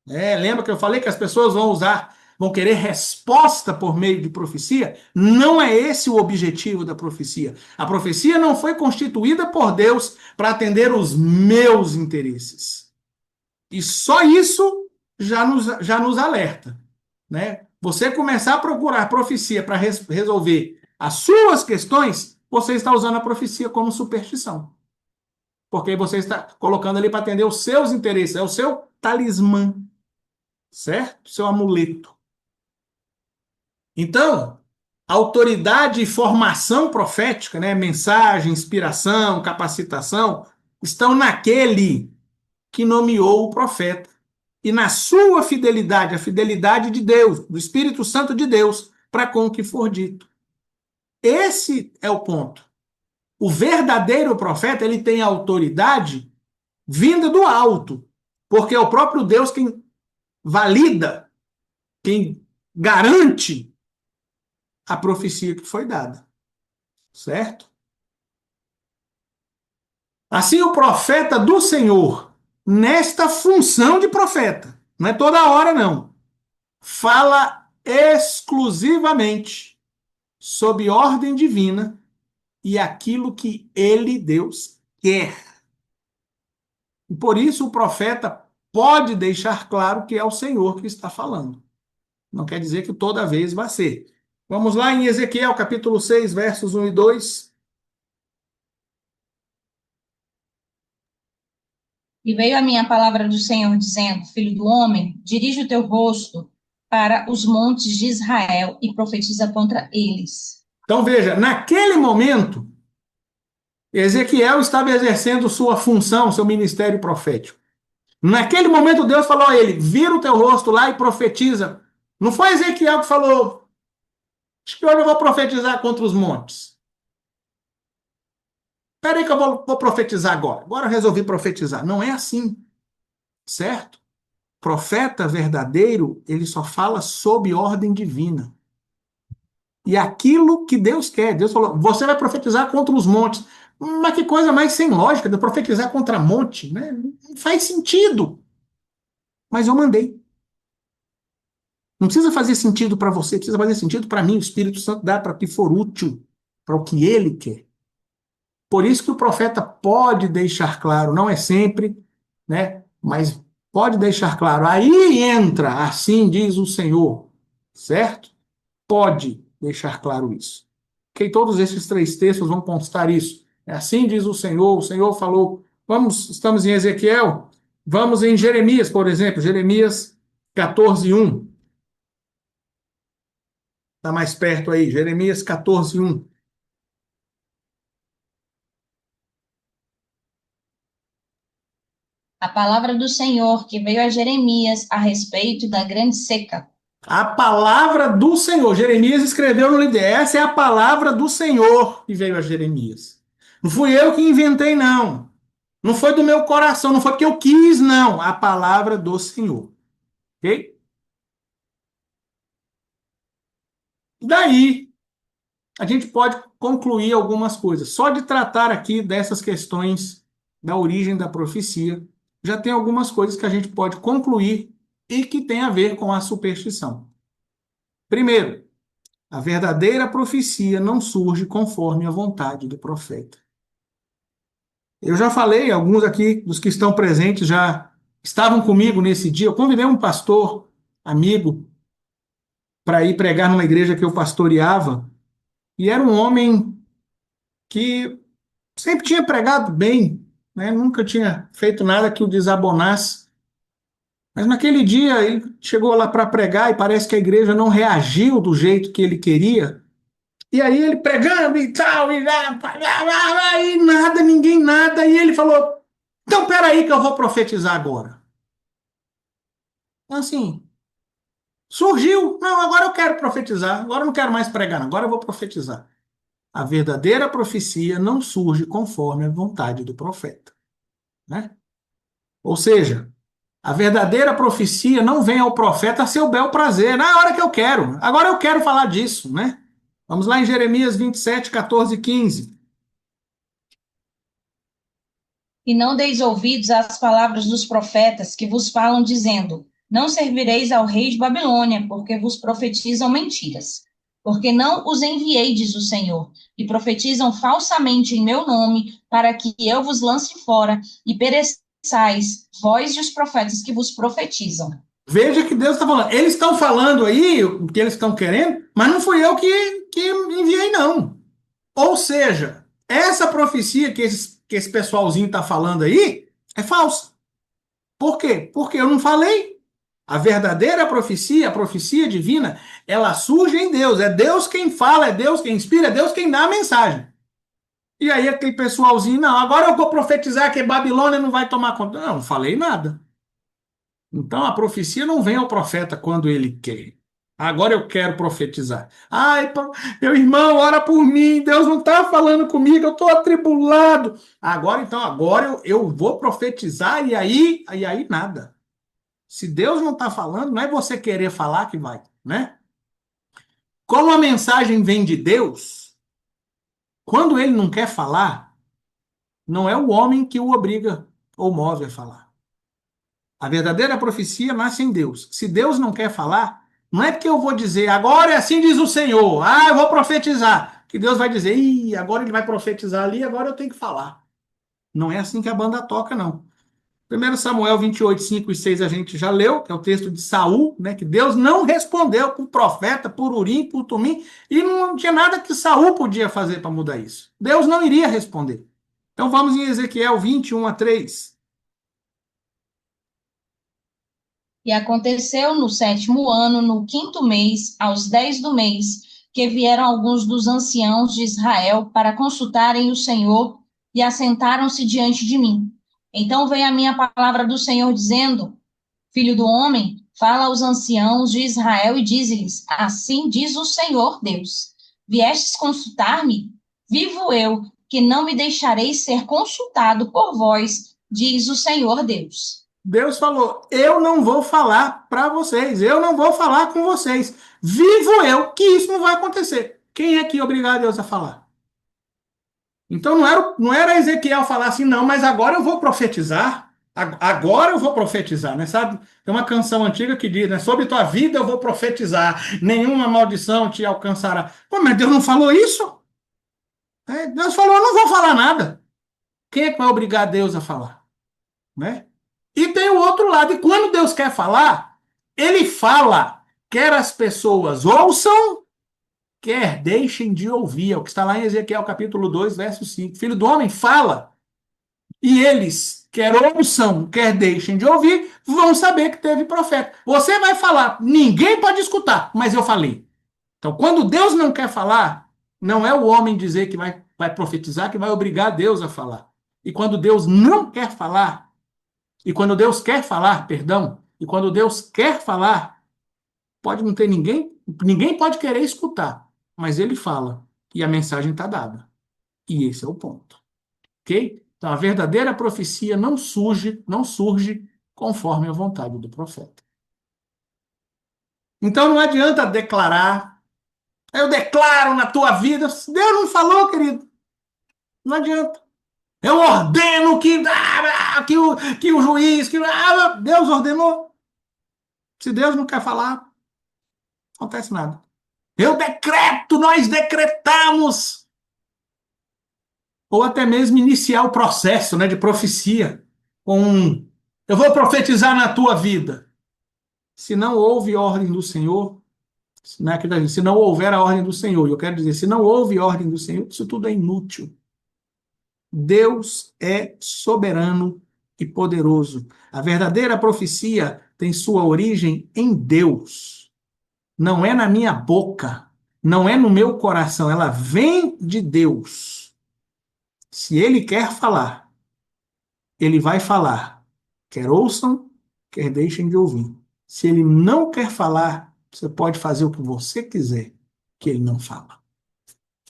Lembra que eu falei que as pessoas vão querer resposta por meio de profecia? Não é esse o objetivo da profecia. A profecia não foi constituída por Deus para atender os meus interesses. E só isso já nos alerta. Né? Você começar a procurar profecia para resolver as suas questões, você está usando a profecia como superstição. Porque você está colocando ali para atender os seus interesses. É o seu talismã. Certo? Seu amuleto. Então, autoridade e formação profética, né, mensagem, inspiração, capacitação, estão naquele que nomeou o profeta. E na sua fidelidade, a fidelidade de Deus, do Espírito Santo de Deus, para com o que for dito. Esse é o ponto. O verdadeiro profeta, ele tem autoridade vinda do alto, porque é o próprio Deus quem valida, quem garante a profecia que foi dada. Certo? Assim, o profeta do Senhor, nesta função de profeta, não é toda hora, não, fala exclusivamente sob ordem divina e aquilo que ele, Deus, quer. E por isso o profeta pode deixar claro que é o Senhor que está falando. Não quer dizer que toda vez vai ser. Vamos lá em Ezequiel, capítulo 6, versos 1 e 2.
E veio a minha palavra do Senhor, dizendo: Filho do homem, dirige o teu rosto para os montes de Israel e profetiza contra eles.
Então veja, naquele momento, Ezequiel estava exercendo sua função, seu ministério profético. Naquele momento, Deus falou a ele: vira o teu rosto lá e profetiza. Não foi Ezequiel que falou: acho que hoje eu vou profetizar contra os montes. Espera aí que eu vou profetizar agora. Agora eu resolvi profetizar. Não é assim, certo? Profeta verdadeiro, ele só fala sob ordem divina. E aquilo que Deus quer. Deus falou: você vai profetizar contra os montes. Mas que coisa mais sem lógica de profetizar contra monte, né? Não faz sentido. Mas eu mandei. Não precisa fazer sentido para você, precisa fazer sentido para mim. O Espírito Santo dá para que for útil, para o que ele quer. Por isso que o profeta pode deixar claro, não é sempre, né? Mas pode deixar claro. Aí entra, assim diz o Senhor, certo? Pode deixar claro isso. Ok? Todos esses três textos vão constar isso. Assim diz o Senhor falou. Estamos em Ezequiel, vamos em Jeremias, por exemplo, Jeremias 14, 1. Está mais perto aí, Jeremias 14, 1.
A palavra do Senhor que veio a Jeremias a respeito da grande seca.
A palavra do Senhor. Jeremias escreveu no livro. Essa é a palavra do Senhor que veio a Jeremias. Não fui eu que inventei, não. Não foi do meu coração, não foi porque eu quis, não. A palavra do Senhor. Ok? Daí, a gente pode concluir algumas coisas. Só de tratar aqui dessas questões da origem da profecia, já tem algumas coisas que a gente pode concluir e que tem a ver com a superstição. Primeiro, a verdadeira profecia não surge conforme a vontade do profeta. Eu já falei, alguns aqui dos que estão presentes já estavam comigo nesse dia. Eu convidei um pastor amigo para ir pregar numa igreja que eu pastoreava, e era um homem que sempre tinha pregado bem, né? Nunca tinha feito nada que o desabonasse. Mas naquele dia ele chegou lá para pregar e parece que a igreja não reagiu do jeito que ele queria. E aí ele pregando e tal, e nada, ninguém nada. E ele falou: Então, peraí que eu vou profetizar agora. Então, assim, surgiu. Não, agora eu quero profetizar. Agora eu não quero mais pregar, não. Agora eu vou profetizar. A verdadeira profecia não surge conforme a vontade do profeta, né? Ou seja, a verdadeira profecia não vem ao profeta a seu bel prazer, na hora que eu quero. Agora eu quero falar disso, né? Vamos lá em Jeremias 27, 14 e 15.
E não deis ouvidos às palavras dos profetas que vos falam, dizendo: Não servireis ao rei de Babilônia, porque vos profetizam mentiras. Porque não os enviei, diz o Senhor, e profetizam falsamente em meu nome, para que eu vos lance fora e pereçais, vós e os profetas que vos profetizam.
Veja que Deus está falando. Eles estão falando aí o que eles estão querendo, mas não fui eu que enviei, não. Ou seja, essa profecia que esse pessoalzinho está falando aí é falsa. Por quê? Porque eu não falei. A verdadeira profecia, a profecia divina, ela surge em Deus. É Deus quem fala, é Deus quem inspira, é Deus quem dá a mensagem. E aí aquele pessoalzinho, não, agora eu vou profetizar que Babilônia não vai tomar conta. Não, não falei nada. Então a profecia não vem ao profeta quando ele quer. Agora eu quero profetizar. Ai, meu irmão, ora por mim. Deus não está falando comigo, eu estou atribulado. Agora então, agora eu vou profetizar e aí nada. Se Deus não está falando, não é você querer falar que vai, né? Como a mensagem vem de Deus, quando ele não quer falar, não é o homem que o obriga ou move a falar. A verdadeira profecia nasce em Deus. Se Deus não quer falar, não é porque eu vou dizer, agora é assim diz o Senhor, eu vou profetizar, que Deus vai dizer, ih, agora ele vai profetizar ali, agora eu tenho que falar. Não é assim que a banda toca, não. 1 Samuel 28, 5 e 6 a gente já leu, que é o texto de Saul, né, que Deus não respondeu para o profeta, por Urim, por Tumim, e não tinha nada que Saul podia fazer para mudar isso. Deus não iria responder. Então vamos em Ezequiel 21 a 3.
E aconteceu no 7º ano, no 5º mês, aos 10 do mês, que vieram alguns dos anciãos de Israel para consultarem o Senhor e assentaram-se diante de mim. Então veio a minha palavra do Senhor dizendo: Filho do homem, fala aos anciãos de Israel e dize-lhes: Assim diz o Senhor Deus: Viestes consultar-me? Vivo eu, que não me deixarei ser consultado por vós, diz o Senhor Deus.
Deus falou: eu não vou falar para vocês, eu não vou falar com vocês. Vivo eu que isso não vai acontecer. Quem é que ia obrigar Deus a falar? Então não era Ezequiel falar assim, não, mas agora eu vou profetizar. Agora eu vou profetizar, né? Sabe? Tem uma canção antiga que diz, né? Sobre tua vida eu vou profetizar, nenhuma maldição te alcançará. Pô, mas Deus não falou isso? Deus falou, eu não vou falar nada. Quem é que vai obrigar Deus a falar? Né? E tem o outro lado. E quando Deus quer falar, ele fala, quer as pessoas ouçam, quer deixem de ouvir. É o que está lá em Ezequiel capítulo 2, verso 5. Filho do homem, fala. E eles, quer ouçam, quer deixem de ouvir, vão saber que teve profeta. Você vai falar, ninguém pode escutar, mas eu falei. Então, quando Deus não quer falar, não é o homem dizer que vai profetizar que vai obrigar Deus a falar. E quando Deus não quer falar, e quando Deus quer falar, perdão, e quando Deus quer falar, pode não ter ninguém, ninguém pode querer escutar, mas ele fala e a mensagem está dada. E esse é o ponto. Ok? Então a verdadeira profecia não surge conforme a vontade do profeta. Então não adianta declarar, eu declaro na tua vida, Deus não falou, querido. Não adianta. Eu ordeno que o juiz, Deus ordenou. Se Deus não quer falar, não acontece nada. Eu decreto, nós decretamos. Ou até mesmo iniciar o processo, né, de profecia. Eu vou profetizar na tua vida. Se não houve ordem do Senhor, né, se não houver a ordem do Senhor, eu quero dizer, se não houve ordem do Senhor, isso tudo é inútil. Deus é soberano e poderoso. A verdadeira profecia tem sua origem em Deus. Não é na minha boca, não é no meu coração, ela vem de Deus. Se ele quer falar, ele vai falar. Quer ouçam, quer deixem de ouvir. Se ele não quer falar, você pode fazer o que você quiser, que ele não fala.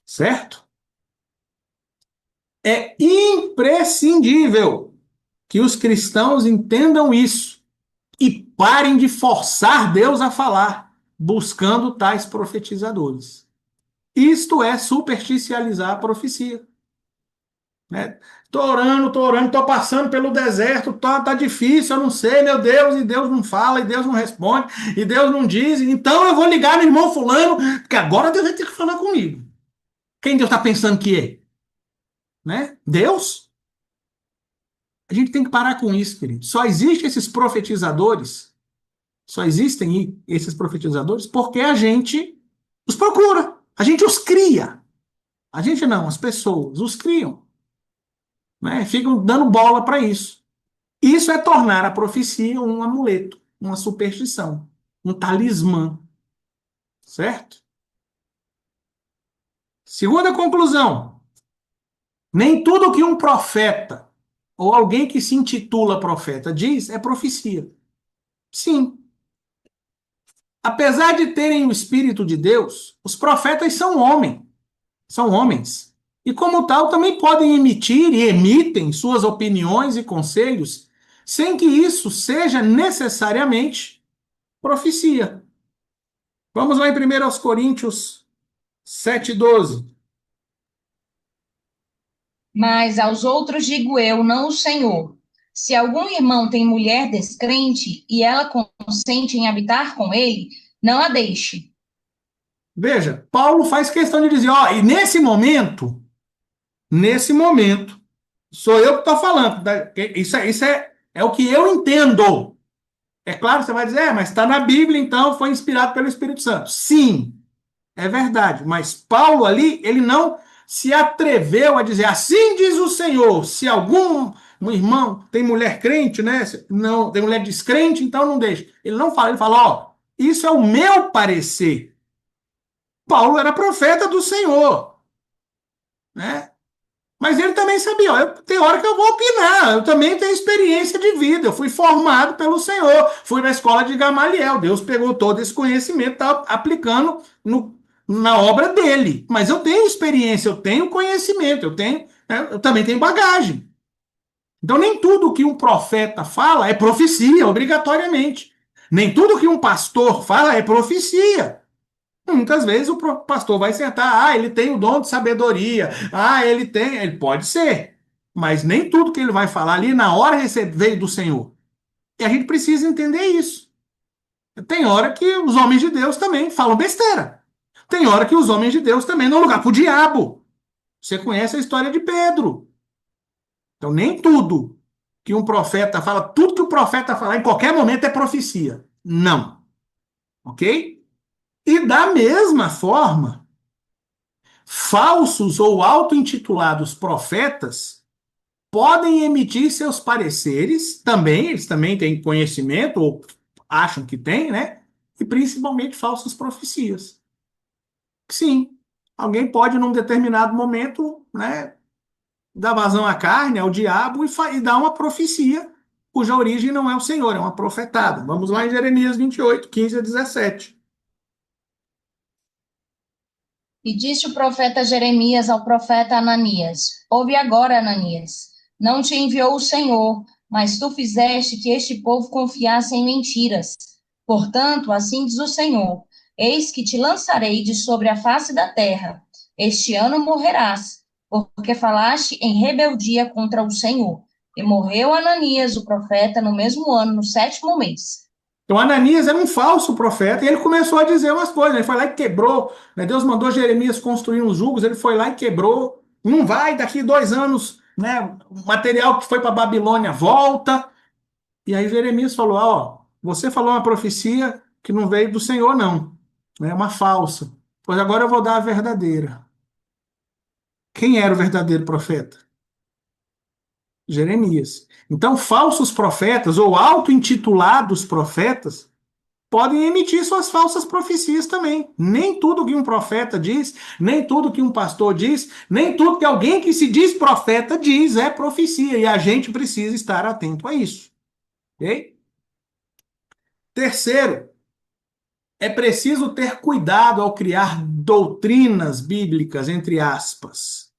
Certo? É imprescindível que os cristãos entendam isso e parem de forçar Deus a falar, buscando tais profetizadores. Isto é superficializar a profecia. Né? Tô orando, tô passando pelo deserto, tá difícil, eu não sei, meu Deus, e Deus não fala, e Deus não responde, e Deus não diz, então eu vou ligar no irmão fulano, porque agora Deus vai ter que falar comigo. Quem Deus está pensando que é? Né? Deus? A gente tem que parar com isso, querido. Só existem esses profetizadores porque a gente os procura, a gente os cria. A gente não, as pessoas os criam, né? Ficam dando bola para isso. Isso é tornar a profecia um amuleto, uma superstição, um talismã, certo? Segunda conclusão: nem tudo que um profeta ou alguém que se intitula profeta diz é profecia. Sim, apesar de terem o Espírito de Deus, os profetas são homens. E como tal, também podem emitir e emitem suas opiniões e conselhos, sem que isso seja necessariamente profecia. Vamos lá em 1 Coríntios 7,12.
Mas aos outros digo eu, não o Senhor. Se algum irmão tem mulher descrente e ela consente em habitar com ele, não a deixe.
Veja, Paulo faz questão de dizer, ó, e nesse momento, sou eu que estou falando. Isso é o que eu entendo. É claro, você vai dizer, mas está na Bíblia, então foi inspirado pelo Espírito Santo. Sim, é verdade. Mas Paulo ali, ele não se atreveu a dizer, assim diz o Senhor, se algum um irmão tem mulher crente, né? Não, tem mulher descrente, então não deixa. Ele não fala, ele fala, ó, isso é o meu parecer. Paulo era profeta do Senhor, né? Mas ele também sabia, ó, tem hora que eu vou opinar, eu também tenho experiência de vida, eu fui formado pelo Senhor, fui na escola de Gamaliel, Deus pegou todo esse conhecimento, está aplicando na obra dele, mas eu tenho experiência, eu tenho conhecimento, eu também tenho bagagem. Então nem tudo que um profeta fala é profecia, obrigatoriamente. Nem tudo que um pastor fala é profecia. Muitas vezes o pastor vai sentar, ele tem o dom de sabedoria, ele pode ser, mas nem tudo que ele vai falar ali na hora veio do Senhor. E a gente precisa entender isso. Tem hora que os homens de Deus também falam besteira. Tem hora que os homens de Deus também dão lugar para o diabo. Você conhece a história de Pedro. Então nem tudo que um profeta fala, tudo que o profeta falar em qualquer momento é profecia. Não. Ok? E da mesma forma, falsos ou auto-intitulados profetas podem emitir seus pareceres, também, eles também têm conhecimento, ou acham que têm, né? E principalmente falsas profecias. Sim, alguém pode, num determinado momento, né, dar vazão à carne, ao diabo, e dar uma profecia cuja origem não é o Senhor, é uma profetada. Vamos lá em Jeremias 28, 15 a 17.
E disse o profeta Jeremias ao profeta Ananias: Ouve agora, Ananias. Não te enviou o Senhor, mas tu fizeste que este povo confiasse em mentiras. Portanto, assim diz o Senhor: Eis que te lançarei de sobre a face da terra. Este ano morrerás, porque falaste em rebeldia contra o Senhor. E morreu Ananias, o profeta, no mesmo ano, no 7º mês.
Então, Ananias era um falso profeta e ele começou a dizer umas coisas. Ele foi lá e quebrou, né? Deus mandou Jeremias construir uns julgos, ele foi lá e quebrou. Não vai, daqui 2 anos, né? O material que foi para Babilônia volta. E aí Jeremias falou: ó, você falou uma profecia que não veio do Senhor, não. É uma falsa. Pois agora eu vou dar a verdadeira. Quem era o verdadeiro profeta? Jeremias. Então, falsos profetas ou auto-intitulados profetas podem emitir suas falsas profecias também. Nem tudo que um profeta diz, nem tudo que um pastor diz, nem tudo que alguém que se diz profeta diz é profecia. E a gente precisa estar atento a isso. Ok? Terceiro, é preciso ter cuidado ao criar doutrinas bíblicas, entre aspas.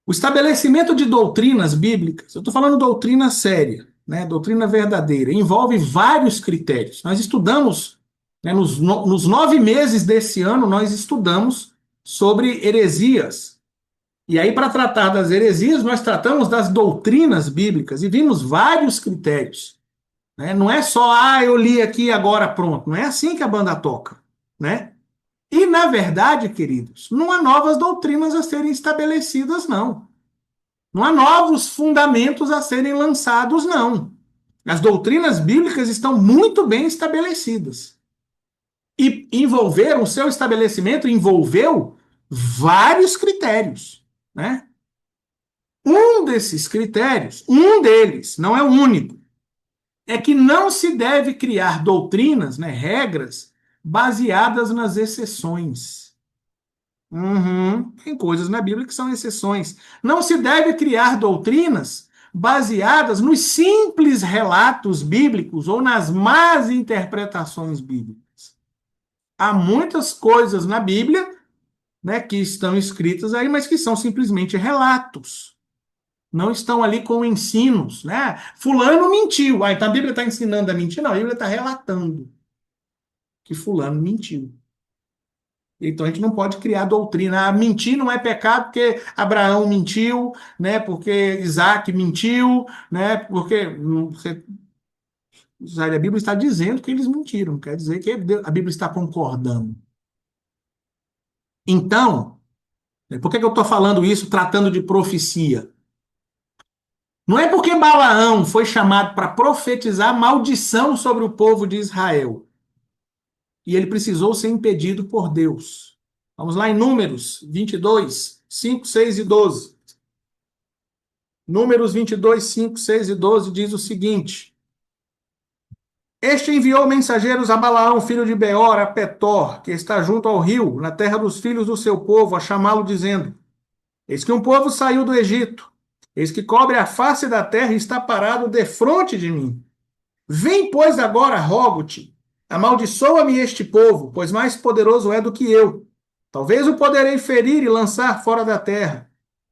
O estabelecimento de doutrinas bíblicas, eu estou falando doutrina séria, né, doutrina verdadeira, envolve vários critérios. Nós estudamos, né, nos 9 meses desse ano, nós estudamos sobre heresias. E aí, para tratar das heresias, nós tratamos das doutrinas bíblicas e vimos vários critérios. Né? Não é só, eu li aqui agora pronto. Não é assim que a banda toca. Né? E, na verdade, queridos, não há novas doutrinas a serem estabelecidas, não. Não há novos fundamentos a serem lançados, não. As doutrinas bíblicas estão muito bem estabelecidas. E o seu estabelecimento envolveu vários critérios, né? Um desses critérios, um deles, não é o único, é que não se deve criar doutrinas, né, regras, baseadas nas exceções. Tem coisas na Bíblia que são exceções. Não se deve criar doutrinas baseadas nos simples relatos bíblicos ou nas más interpretações bíblicas. Há muitas coisas na Bíblia, né, que estão escritas aí, mas que são simplesmente relatos. Não estão ali com ensinos, né? Fulano mentiu. Então a Bíblia está ensinando a mentir? Não, a Bíblia está relatando que fulano mentiu. Então a gente não pode criar doutrina. Mentir não é pecado porque Abraão mentiu, né? Porque Isaac mentiu, né? Porque a Bíblia está dizendo que eles mentiram, não quer dizer que a Bíblia está concordando. Então, por que eu estou falando isso, tratando de profecia? Não é porque Balaão foi chamado para profetizar maldição sobre o povo de Israel e ele precisou ser impedido por Deus. Vamos lá em Números 22, 5, 6 e 12. Números 22, 5, 6 e 12 diz o seguinte: Este enviou mensageiros a Balaão, filho de Beor, a Petor, que está junto ao rio, na terra dos filhos do seu povo, a chamá-lo, dizendo: Eis que um povo saiu do Egito, eis que cobre a face da terra e está parado defronte de mim. Vem, pois, agora, rogo-te, amaldiçoa-me este povo, pois mais poderoso é do que eu. Talvez o poderei ferir e lançar fora da terra,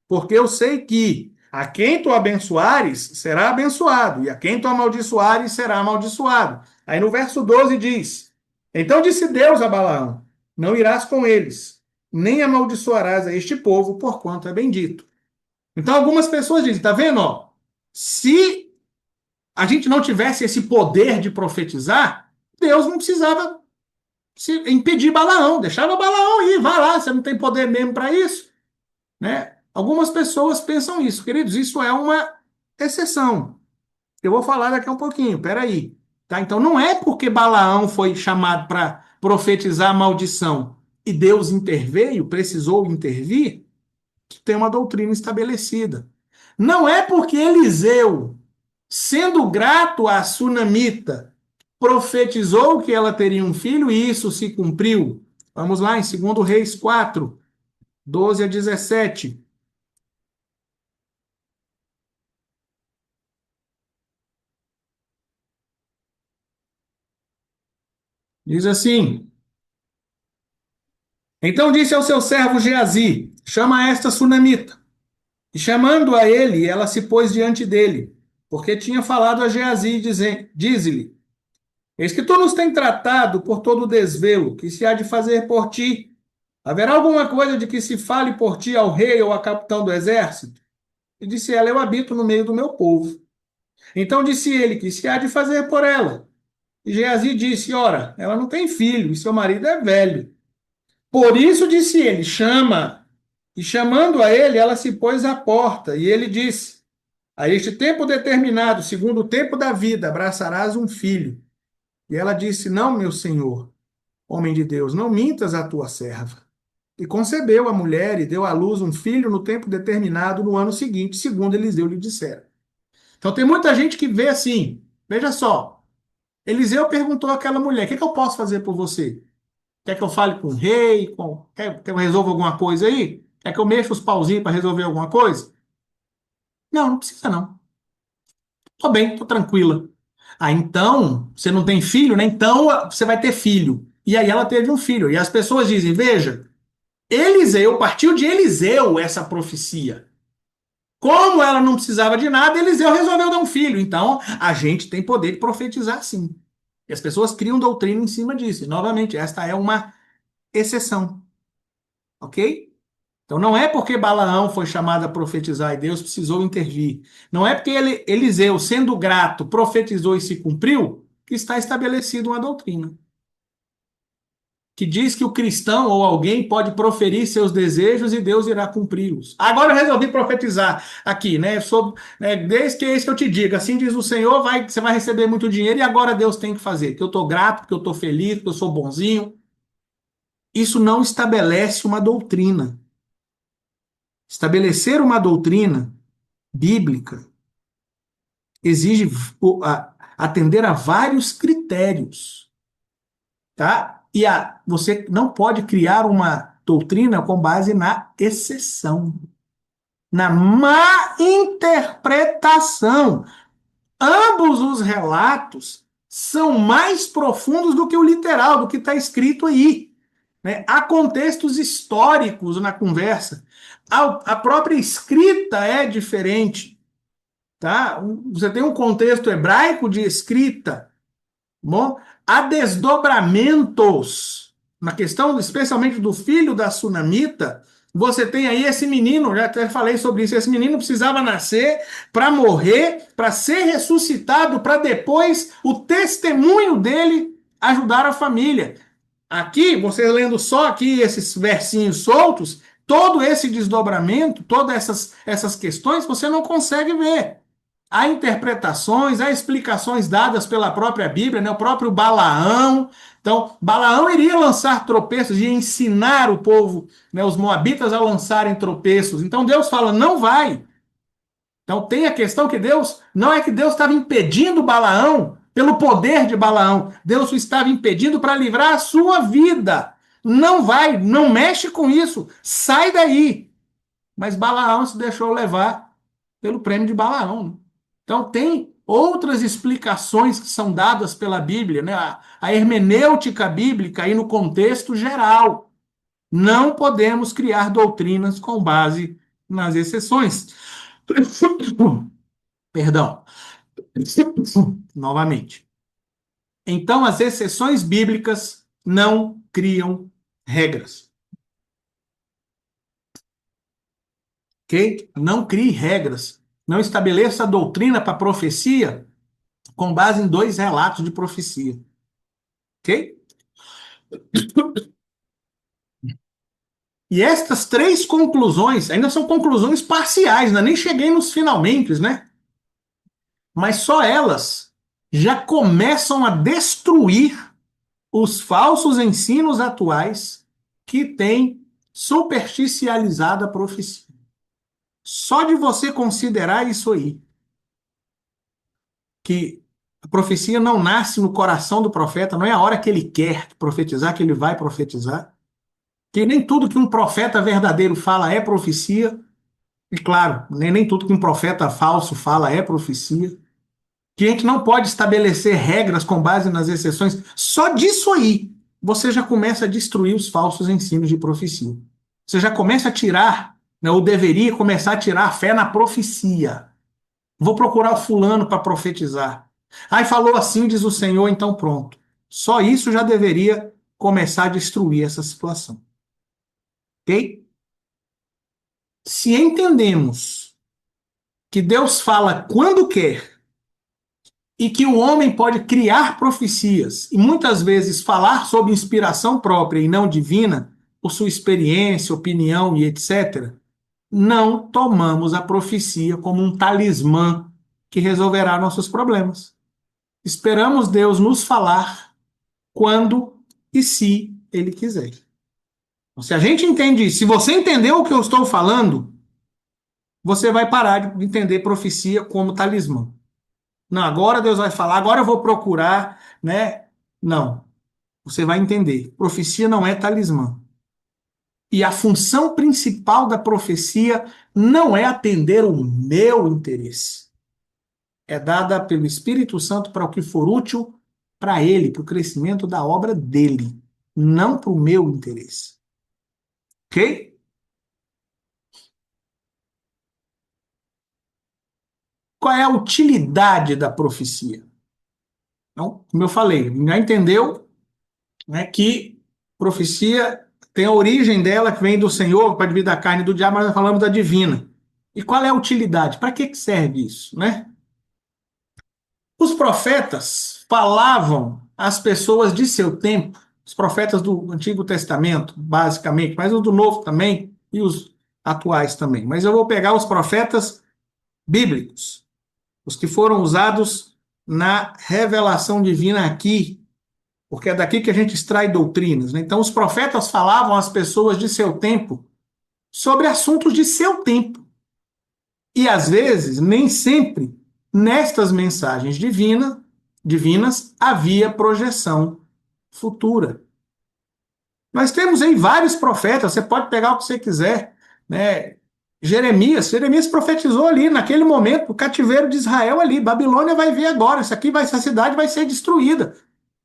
porque eu sei que a quem tu abençoares será abençoado, e a quem tu amaldiçoares será amaldiçoado. Aí no verso 12 diz: Então disse Deus a Balaão: Não irás com eles, nem amaldiçoarás a este povo, porquanto é bendito. Então algumas pessoas dizem, tá vendo, ó, se a gente não tivesse esse poder de profetizar, Deus não precisava impedir Balaão, deixava Balaão ir, vai lá, você não tem poder mesmo para isso, né? Algumas pessoas pensam isso, queridos, isso é uma exceção. Eu vou falar daqui a um pouquinho, peraí. Tá? Então não é porque Balaão foi chamado para profetizar a maldição e Deus interveio, precisou intervir, que tem uma doutrina estabelecida. Não é porque Eliseu, sendo grato à sunamita, profetizou que ela teria um filho e isso se cumpriu. Vamos lá em 2 Reis 4, 12 a 17. Diz assim: Então disse ao seu servo Geazi: Chama esta sunamita. E chamando a ele, ela se pôs diante dele, porque tinha falado a Geazi, diz-lhe: Eis que tu nos tem tratado por todo o desvelo que se há de fazer por ti. Haverá alguma coisa de que se fale por ti ao rei ou a capitão do exército? E disse ela: Eu habito no meio do meu povo. Então disse ele: Que se há de fazer por ela? E Geazi disse: Ora, ela não tem filho e seu marido é velho. Por isso disse ele: Chama. E chamando a ele, ela se pôs à porta. E ele disse: A este tempo determinado, segundo o tempo da vida, abraçarás um filho. E ela disse: Não, meu senhor, homem de Deus, não mintas a tua serva. E concebeu a mulher e deu à luz um filho no tempo determinado no ano seguinte, segundo Eliseu lhe dissera. Então tem muita gente que vê assim, veja só, Eliseu perguntou àquela mulher: o que que eu posso fazer por você? Quer que eu fale com o rei? Quer que eu resolva alguma coisa aí? Quer que eu mexa os pauzinhos para resolver alguma coisa? Não, não precisa não. Tô bem, tô tranquila. Ah, então, você não tem filho, né? Então você vai ter filho. E aí ela teve um filho. E as pessoas dizem: veja, Eliseu, partiu de Eliseu essa profecia. Como ela não precisava de nada, Eliseu resolveu dar um filho. Então, a gente tem poder de profetizar sim. E as pessoas criam doutrina em cima disso. E, novamente, esta é uma exceção. Ok? Então, não é porque Balaão foi chamado a profetizar e Deus precisou intervir. Não é porque Eliseu, sendo grato, profetizou e se cumpriu, que está estabelecida uma doutrina que diz que o cristão ou alguém pode proferir seus desejos e Deus irá cumpri-los. Agora eu resolvi profetizar aqui, né? Sobre, né, desde que é isso que eu te digo, assim diz o Senhor, você vai receber muito dinheiro e agora Deus tem que fazer. Que eu estou grato, que eu estou feliz, que eu sou bonzinho. Isso não estabelece uma doutrina. Estabelecer uma doutrina bíblica exige atender a vários critérios, tá? Você não pode criar uma doutrina com base na exceção, na má interpretação. Ambos os relatos são mais profundos do que o literal, do que está escrito aí, né? Há contextos históricos na conversa. A própria escrita é diferente, tá? Você tem um contexto hebraico de escrita. Bom, há desdobramentos na questão, especialmente do filho da sunamita. Você tem aí esse menino, já até falei sobre isso. Esse menino precisava nascer para morrer, para ser ressuscitado, para depois o testemunho dele ajudar a família. Aqui, você lendo só aqui esses versinhos soltos, todo esse desdobramento, todas essas questões, você não consegue ver. Há interpretações, há explicações dadas pela própria Bíblia, né? O próprio Balaão. Então, Balaão iria lançar tropeços, ia ensinar o povo, né, os moabitas a lançarem tropeços. Então Deus fala, não vai. Então tem a questão que Deus, não é que Deus estava impedindo Balaão pelo poder de Balaão. Deus o estava impedindo para livrar a sua vida. Não vai, não mexe com isso, sai daí. Mas Balaão se deixou levar pelo prêmio de Balaão. Então, tem outras explicações que são dadas pela Bíblia, né? A hermenêutica bíblica aí no contexto geral. Não podemos criar doutrinas com base nas exceções. Perdão. Novamente. Então, as exceções bíblicas não criam regras. Ok? Não crie regras. Não estabeleça doutrina para profecia com base em dois relatos de profecia. Ok? E estas três conclusões ainda são conclusões parciais, né? Nem cheguei nos finalmente, né? Mas só elas já começam a destruir os falsos ensinos atuais que têm superficializado a profecia. Só de você considerar isso aí, que a profecia não nasce no coração do profeta, não é a hora que ele quer profetizar que ele vai profetizar, que nem tudo que um profeta verdadeiro fala é profecia, e claro, nem tudo que um profeta falso fala é profecia, que a gente não pode estabelecer regras com base nas exceções. Só disso aí, você já começa a destruir os falsos ensinos de profecia. Você já começa a tirar, né, ou deveria começar a tirar a fé na profecia. Vou procurar o fulano para profetizar. Aí falou assim, diz o Senhor, então pronto. Só isso já deveria começar a destruir essa situação. Ok? Se entendemos que Deus fala quando quer e que o homem pode criar profecias e muitas vezes falar sob inspiração própria e não divina, por sua experiência, opinião e etc., não tomamos a profecia como um talismã que resolverá nossos problemas. Esperamos Deus nos falar quando e se Ele quiser. Então, se a gente entende isso, se você entendeu o que eu estou falando, você vai parar de entender profecia como talismã. Não, agora Deus vai falar, agora eu vou procurar, né? Não, você vai entender. Profecia não é talismã. E a função principal da profecia não é atender o meu interesse. É dada pelo Espírito Santo para o que for útil para ele, para o crescimento da obra dele, não para o meu interesse. Ok? Qual é a utilidade da profecia? Então, como eu falei, já entendeu, né, que profecia tem a origem dela, que vem do Senhor, para dividir da carne e do diabo, mas nós falamos da divina. E qual é a utilidade? Para que serve isso, né? Os profetas falavam às pessoas de seu tempo, os profetas do Antigo Testamento, basicamente, mas os do Novo também, e os atuais também. Mas eu vou pegar os profetas bíblicos, os que foram usados na revelação divina aqui, porque é daqui que a gente extrai doutrinas, né? Então, os profetas falavam às pessoas de seu tempo sobre assuntos de seu tempo. E, às vezes, nem sempre, nestas mensagens divinas havia projeção futura. Nós temos aí vários profetas, você pode pegar o que você quiser, né? Jeremias profetizou ali, naquele momento, o cativeiro de Israel ali, Babilônia vai vir agora, essa cidade vai ser destruída.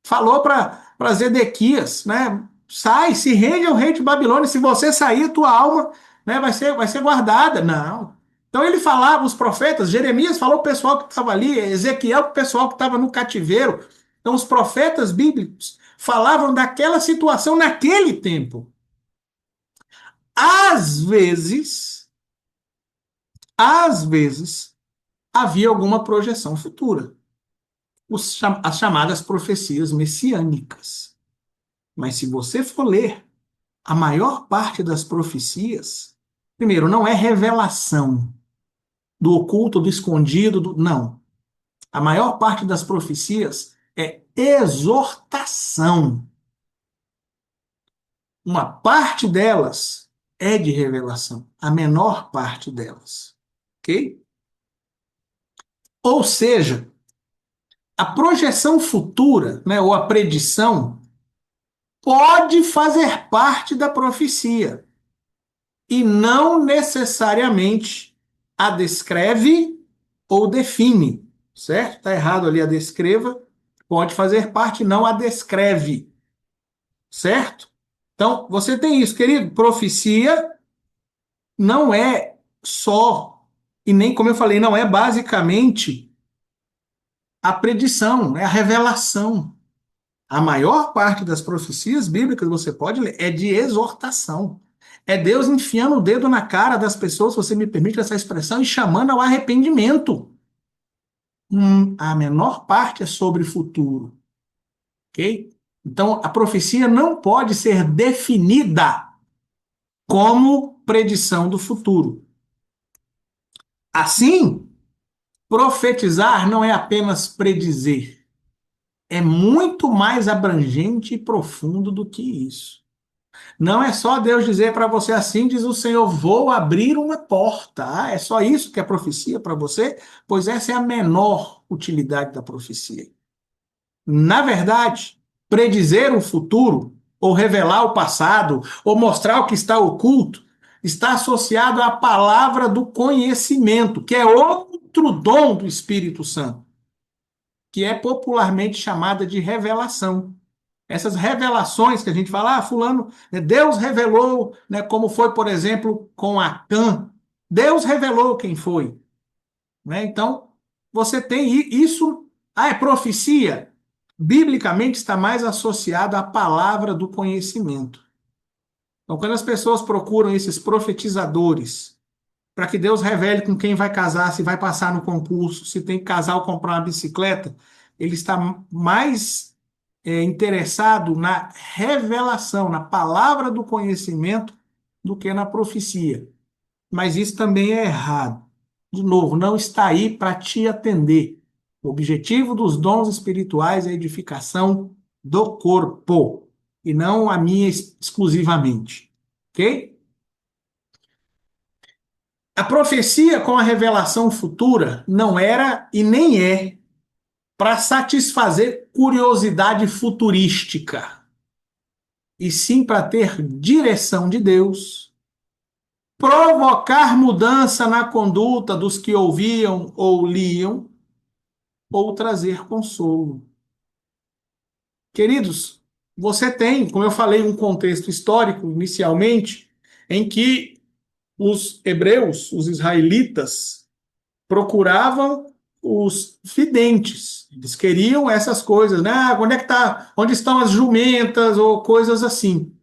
Falou para Zedequias, né? Sai, se rende ao rei de Babilônia, se você sair, tua alma, né, vai ser guardada. Não. Então ele falava, os profetas, Jeremias falou para o pessoal que estava ali, Ezequiel para o pessoal que estava no cativeiro. Então os profetas bíblicos falavam daquela situação naquele tempo. Às vezes, às vezes, havia alguma projeção futura. As chamadas profecias messiânicas. Mas se você for ler a maior parte das profecias, primeiro, não é revelação do oculto, do escondido, não. A maior parte das profecias é exortação. Uma parte delas é de revelação, a menor parte delas. Ok? Ou seja, a projeção futura, né, ou a predição, pode fazer parte da profecia e não necessariamente a descreve ou define, certo? Está errado ali a descreva, pode fazer parte, não a descreve, certo? Então, você tem isso, querido, profecia não é só, e nem como eu falei, não é basicamente a predição, é a revelação. A maior parte das profecias bíblicas, você pode ler, é de exortação. É Deus enfiando o dedo na cara das pessoas, se você me permite essa expressão, e chamando ao arrependimento. A menor parte é sobre o futuro. Ok? Então, a profecia não pode ser definida como predição do futuro. Assim, profetizar não é apenas predizer, é muito mais abrangente e profundo do que isso. Não é só Deus dizer para você assim, diz o Senhor, vou abrir uma porta. Ah, é só isso que é profecia para você? Pois essa é a menor utilidade da profecia. Na verdade, predizer o futuro, ou revelar o passado, ou mostrar o que está oculto, está associado à palavra do conhecimento, que é outro dom do Espírito Santo, que é popularmente chamada de revelação. Essas revelações que a gente fala, fulano, né, Deus revelou, né, como foi, por exemplo, com Acã. Deus revelou quem foi. Né? Então, você tem isso. Ah, é profecia? Biblicamente está mais associado à palavra do conhecimento. Então, quando as pessoas procuram esses profetizadores, para que Deus revele com quem vai casar, se vai passar no concurso, se tem que casar ou comprar uma bicicleta, ele está mais interessado na revelação, na palavra do conhecimento, do que na profecia. Mas isso também é errado. De novo, não está aí para te atender. O objetivo dos dons espirituais é a edificação do corpo, e não a minha exclusivamente. Ok? A profecia com a revelação futura não era e nem é para satisfazer curiosidade futurística, e sim para ter direção de Deus, provocar mudança na conduta dos que ouviam ou liam, ou trazer consolo. Queridos, você tem, como eu falei, um contexto histórico inicialmente, em que os hebreus, os israelitas, procuravam os videntes. Eles queriam essas coisas, né? Ah, onde é que tá, onde estão as jumentas ou coisas assim,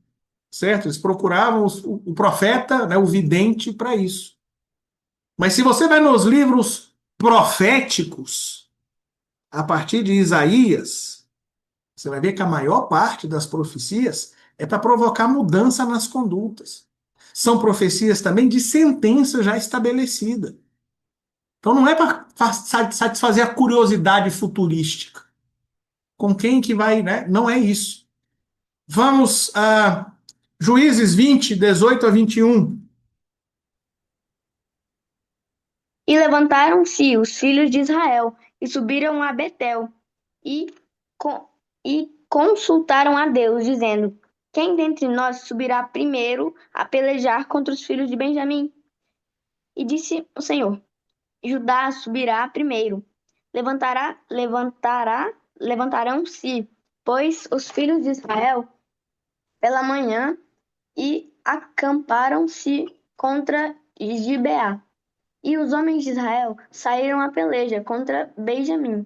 certo? Eles procuravam o profeta, né, o vidente para isso. Mas se você vai nos livros proféticos, a partir de Isaías, você vai ver que a maior parte das profecias é para provocar mudança nas condutas. São profecias também de sentença já estabelecida. Então não é para satisfazer a curiosidade futurística. Com quem que vai, né? Não é isso. Vamos a Juízes 20, 18 a 21.
E levantaram-se os filhos de Israel e subiram a Betel e, e consultaram a Deus, dizendo: Quem dentre nós subirá primeiro a pelejar contra os filhos de Benjamim? E disse o Senhor: Judá subirá primeiro. Levantarão-se, pois, os filhos de Israel pela manhã e acamparam-se contra Gibeá. E os homens de Israel saíram à peleja contra Benjamim.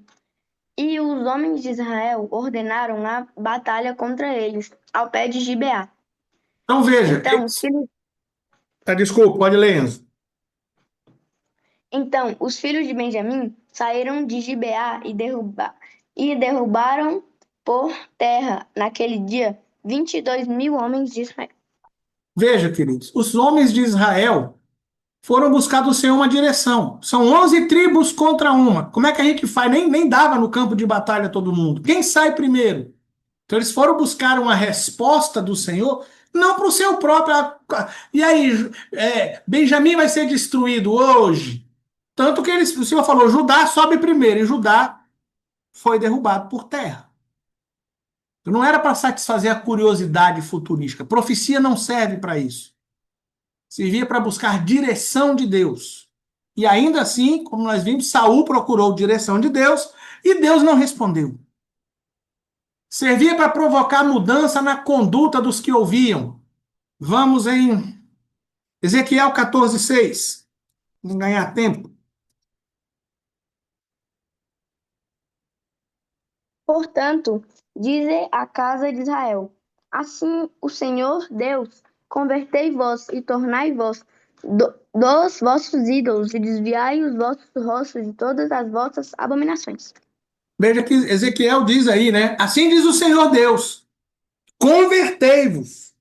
E os homens de Israel ordenaram a batalha contra eles, ao pé de Gibeá.
Então veja,
Então os filhos,
desculpa, pode ler, Enzo.
então, os filhos de Benjamim saíram de Gibeá e derrubaram por terra, naquele dia, 22.000 homens de Israel.
Veja, queridos, os homens de Israel foram buscar do Senhor uma direção. São 11 tribos contra uma. Como é que a gente faz? Nem dava no campo de batalha todo mundo. Quem sai primeiro? Então eles foram buscar uma resposta do Senhor, não para o seu próprio. E aí, Benjamim vai ser destruído hoje. Tanto que o Senhor falou: Judá sobe primeiro, e Judá foi derrubado por terra. Então, não era para satisfazer a curiosidade futurística. Profecia não serve para isso. Servia para buscar direção de Deus. E ainda assim, como nós vimos, Saul procurou direção de Deus e Deus não respondeu. Servia para provocar mudança na conduta dos que ouviam. Vamos em Ezequiel 14:6. Vamos ganhar tempo.
Portanto, dize à casa de Israel: Assim o Senhor Deus, convertei-vos e tornai-vos dos vossos ídolos e desviai os vossos rostos de todas as vossas abominações.
Veja que Ezequiel diz aí, né? Assim diz o Senhor Deus: convertei-vos,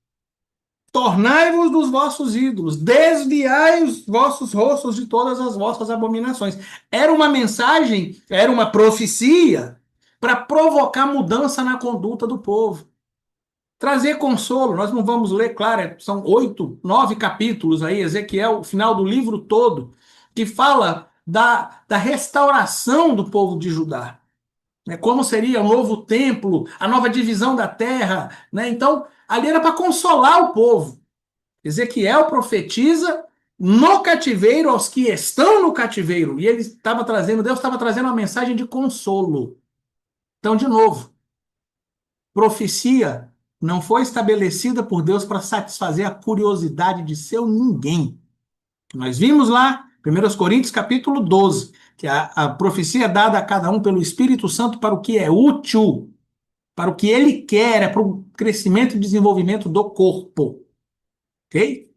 tornai-vos dos vossos ídolos, desviai os vossos rostos de todas as vossas abominações. Era uma mensagem, era uma profecia para provocar mudança na conduta do povo. Trazer consolo, nós não vamos ler, claro, são 8, 9 capítulos aí, Ezequiel, o final do livro todo, que fala da restauração do povo de Judá. Né, como seria o novo templo, a nova divisão da terra. Né? Então, ali era para consolar o povo. Ezequiel profetiza no cativeiro aos que estão no cativeiro. E ele estava trazendo, Deus estava trazendo uma mensagem de consolo. Então, de novo, profecia não foi estabelecida por Deus para satisfazer a curiosidade de seu ninguém. Nós vimos lá, 1 Coríntios capítulo 12, que a profecia é dada a cada um pelo Espírito Santo para o que é útil, para o que ele quer, é para o crescimento e desenvolvimento do corpo. Ok?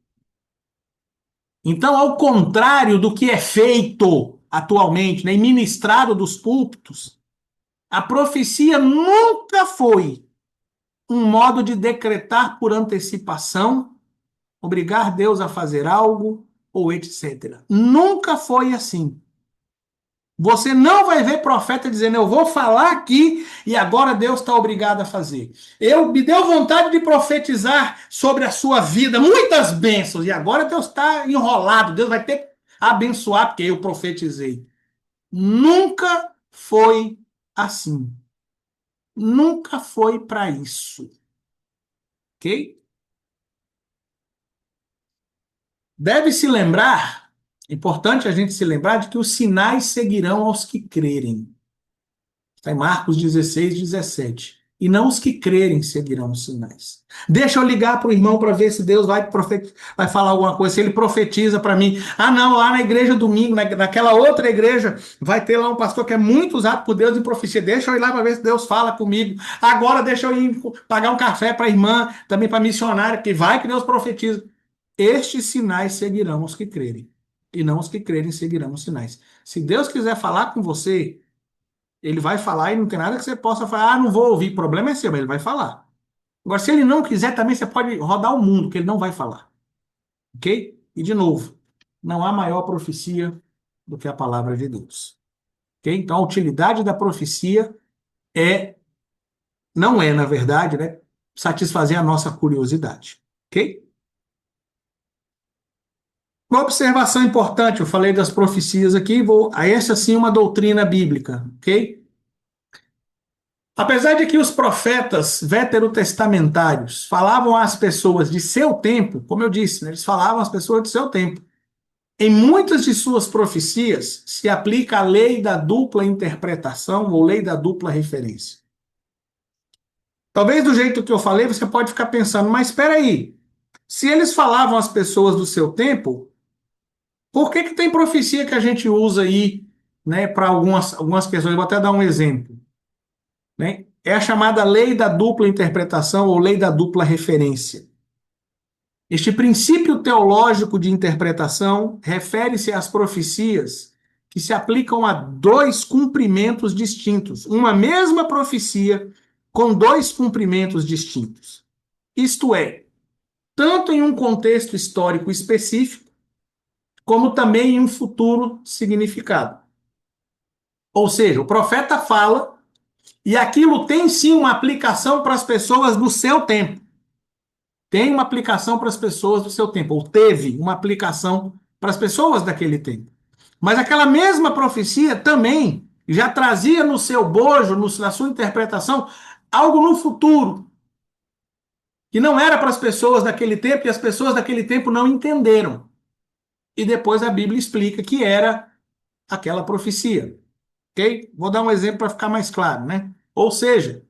Então, ao contrário do que é feito atualmente, né, e ministrado dos púlpitos, a profecia nunca foi um modo de decretar por antecipação, obrigar Deus a fazer algo, ou etc. Nunca foi assim. Você não vai ver profeta dizendo: eu vou falar aqui e agora Deus está obrigado a fazer. Me deu vontade de profetizar sobre a sua vida, muitas bênçãos, e agora Deus está enrolado, Deus vai ter que abençoar porque eu profetizei. Nunca foi assim. Nunca foi para isso. Ok? Deve-se lembrar, é importante a gente se lembrar de que os sinais seguirão aos que crerem. Está em Marcos 16, 17. E não os que crerem seguirão os sinais. Deixa eu ligar para o irmão para ver se Deus vai falar alguma coisa, se ele profetiza para mim. Ah, não, lá na igreja domingo, naquela outra igreja, vai ter lá um pastor que é muito usado por Deus em profecia. Deixa eu ir lá para ver se Deus fala comigo. Agora deixa eu ir pagar um café para a irmã, também para a missionária, que vai que Deus profetiza. Estes sinais seguirão os que crerem. E não os que crerem seguirão os sinais. Se Deus quiser falar com você, ele vai falar e não tem nada que você possa falar, ah, não vou ouvir, o problema é seu, mas ele vai falar. Agora, se ele não quiser, também você pode rodar o mundo, que ele não vai falar. Ok? E, de novo, não há maior profecia do que a palavra de Deus. Ok? Então, a utilidade da profecia não é, na verdade, né, satisfazer a nossa curiosidade. Ok? Uma observação importante, eu falei das profecias aqui, a essa sim uma doutrina bíblica, ok? Apesar de que os profetas veterotestamentários falavam às pessoas de seu tempo, como eu disse, né, eles falavam às pessoas de seu tempo, em muitas de suas profecias se aplica a lei da dupla interpretação ou lei da dupla referência. Talvez do jeito que eu falei, você pode ficar pensando, mas espera aí, se eles falavam às pessoas do seu tempo, por que que tem profecia que a gente usa aí, né, para algumas questões? Eu vou até dar um exemplo, né? É a chamada lei da dupla interpretação ou lei da dupla referência. Este princípio teológico de interpretação refere-se às profecias que se aplicam a dois cumprimentos distintos, uma mesma profecia com dois cumprimentos distintos. Isto é, tanto em um contexto histórico específico, como também em um futuro significado. Ou seja, o profeta fala e aquilo tem sim uma aplicação para as pessoas do seu tempo. Tem uma aplicação para as pessoas do seu tempo, ou teve uma aplicação para as pessoas daquele tempo. Mas aquela mesma profecia também já trazia no seu bojo, na sua interpretação, algo no futuro, que não era para as pessoas daquele tempo, e as pessoas daquele tempo não entenderam. E depois a Bíblia explica que era aquela profecia. Ok? Vou dar um exemplo para ficar mais claro, né? Ou seja,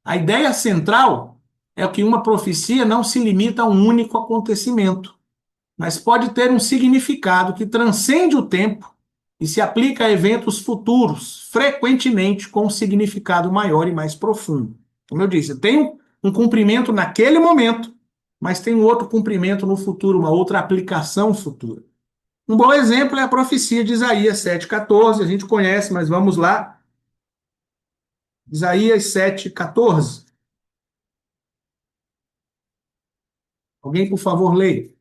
a ideia central é que uma profecia não se limita a um único acontecimento, mas pode ter um significado que transcende o tempo e se aplica a eventos futuros, frequentemente com um significado maior e mais profundo. Como eu disse, tem um cumprimento naquele momento, mas tem um outro cumprimento no futuro, uma outra aplicação futura. Um bom exemplo é a profecia de Isaías 7,14, a gente conhece, mas vamos lá. Isaías 7,14. Alguém, por favor, leia.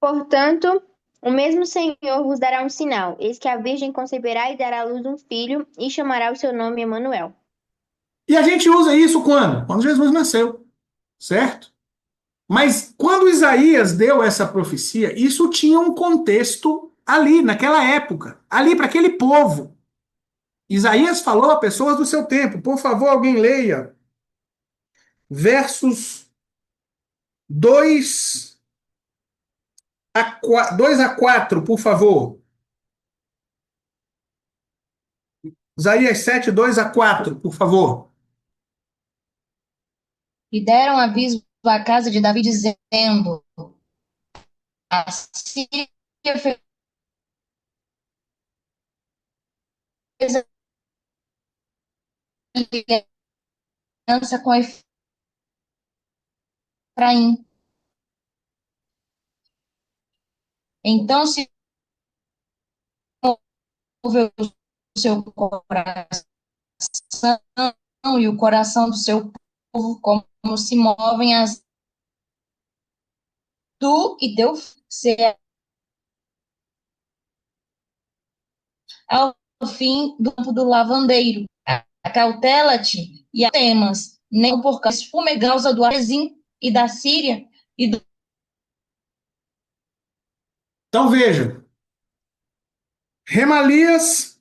Portanto, o mesmo Senhor vos dará um sinal: eis que a Virgem conceberá e dará à luz um filho, e chamará o seu nome Emanuel.
E a gente usa isso quando? Quando Jesus nasceu, certo? Mas quando Isaías deu essa profecia, isso tinha um contexto ali, naquela época, ali para aquele povo. Isaías falou a pessoas do seu tempo. Por favor, alguém leia versos 2 a 4, por favor. Isaías 7, 2 a 4, por favor.
E deram aviso à casa de Davi, dizendo: a Síria fez aliança com Efraim. Então se moveu o seu coração e o coração do seu povo, como se movem as do e deu ser ao fim do campo do lavandeiro. Acautela-te e temas, nem por causa fumegausa do Arezim e da Síria e do.
Então veja, Remalias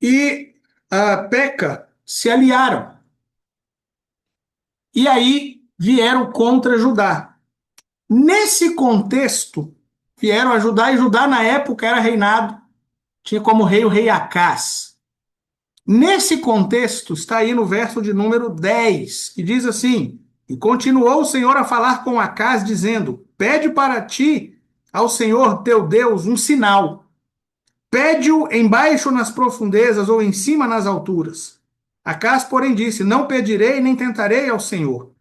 e a Peca se aliaram. E aí vieram contra Judá. Nesse contexto, vieram a Judá, e Judá na época era reinado, tinha como rei o rei Acás. Nesse contexto, está aí no verso de número 10, que diz assim: E continuou o Senhor a falar com Acás, dizendo: Pede para ti ao Senhor teu Deus um sinal. Pede-o embaixo nas profundezas ou em cima nas alturas. Acás, porém, disse: Não pedirei nem tentarei ao Senhor.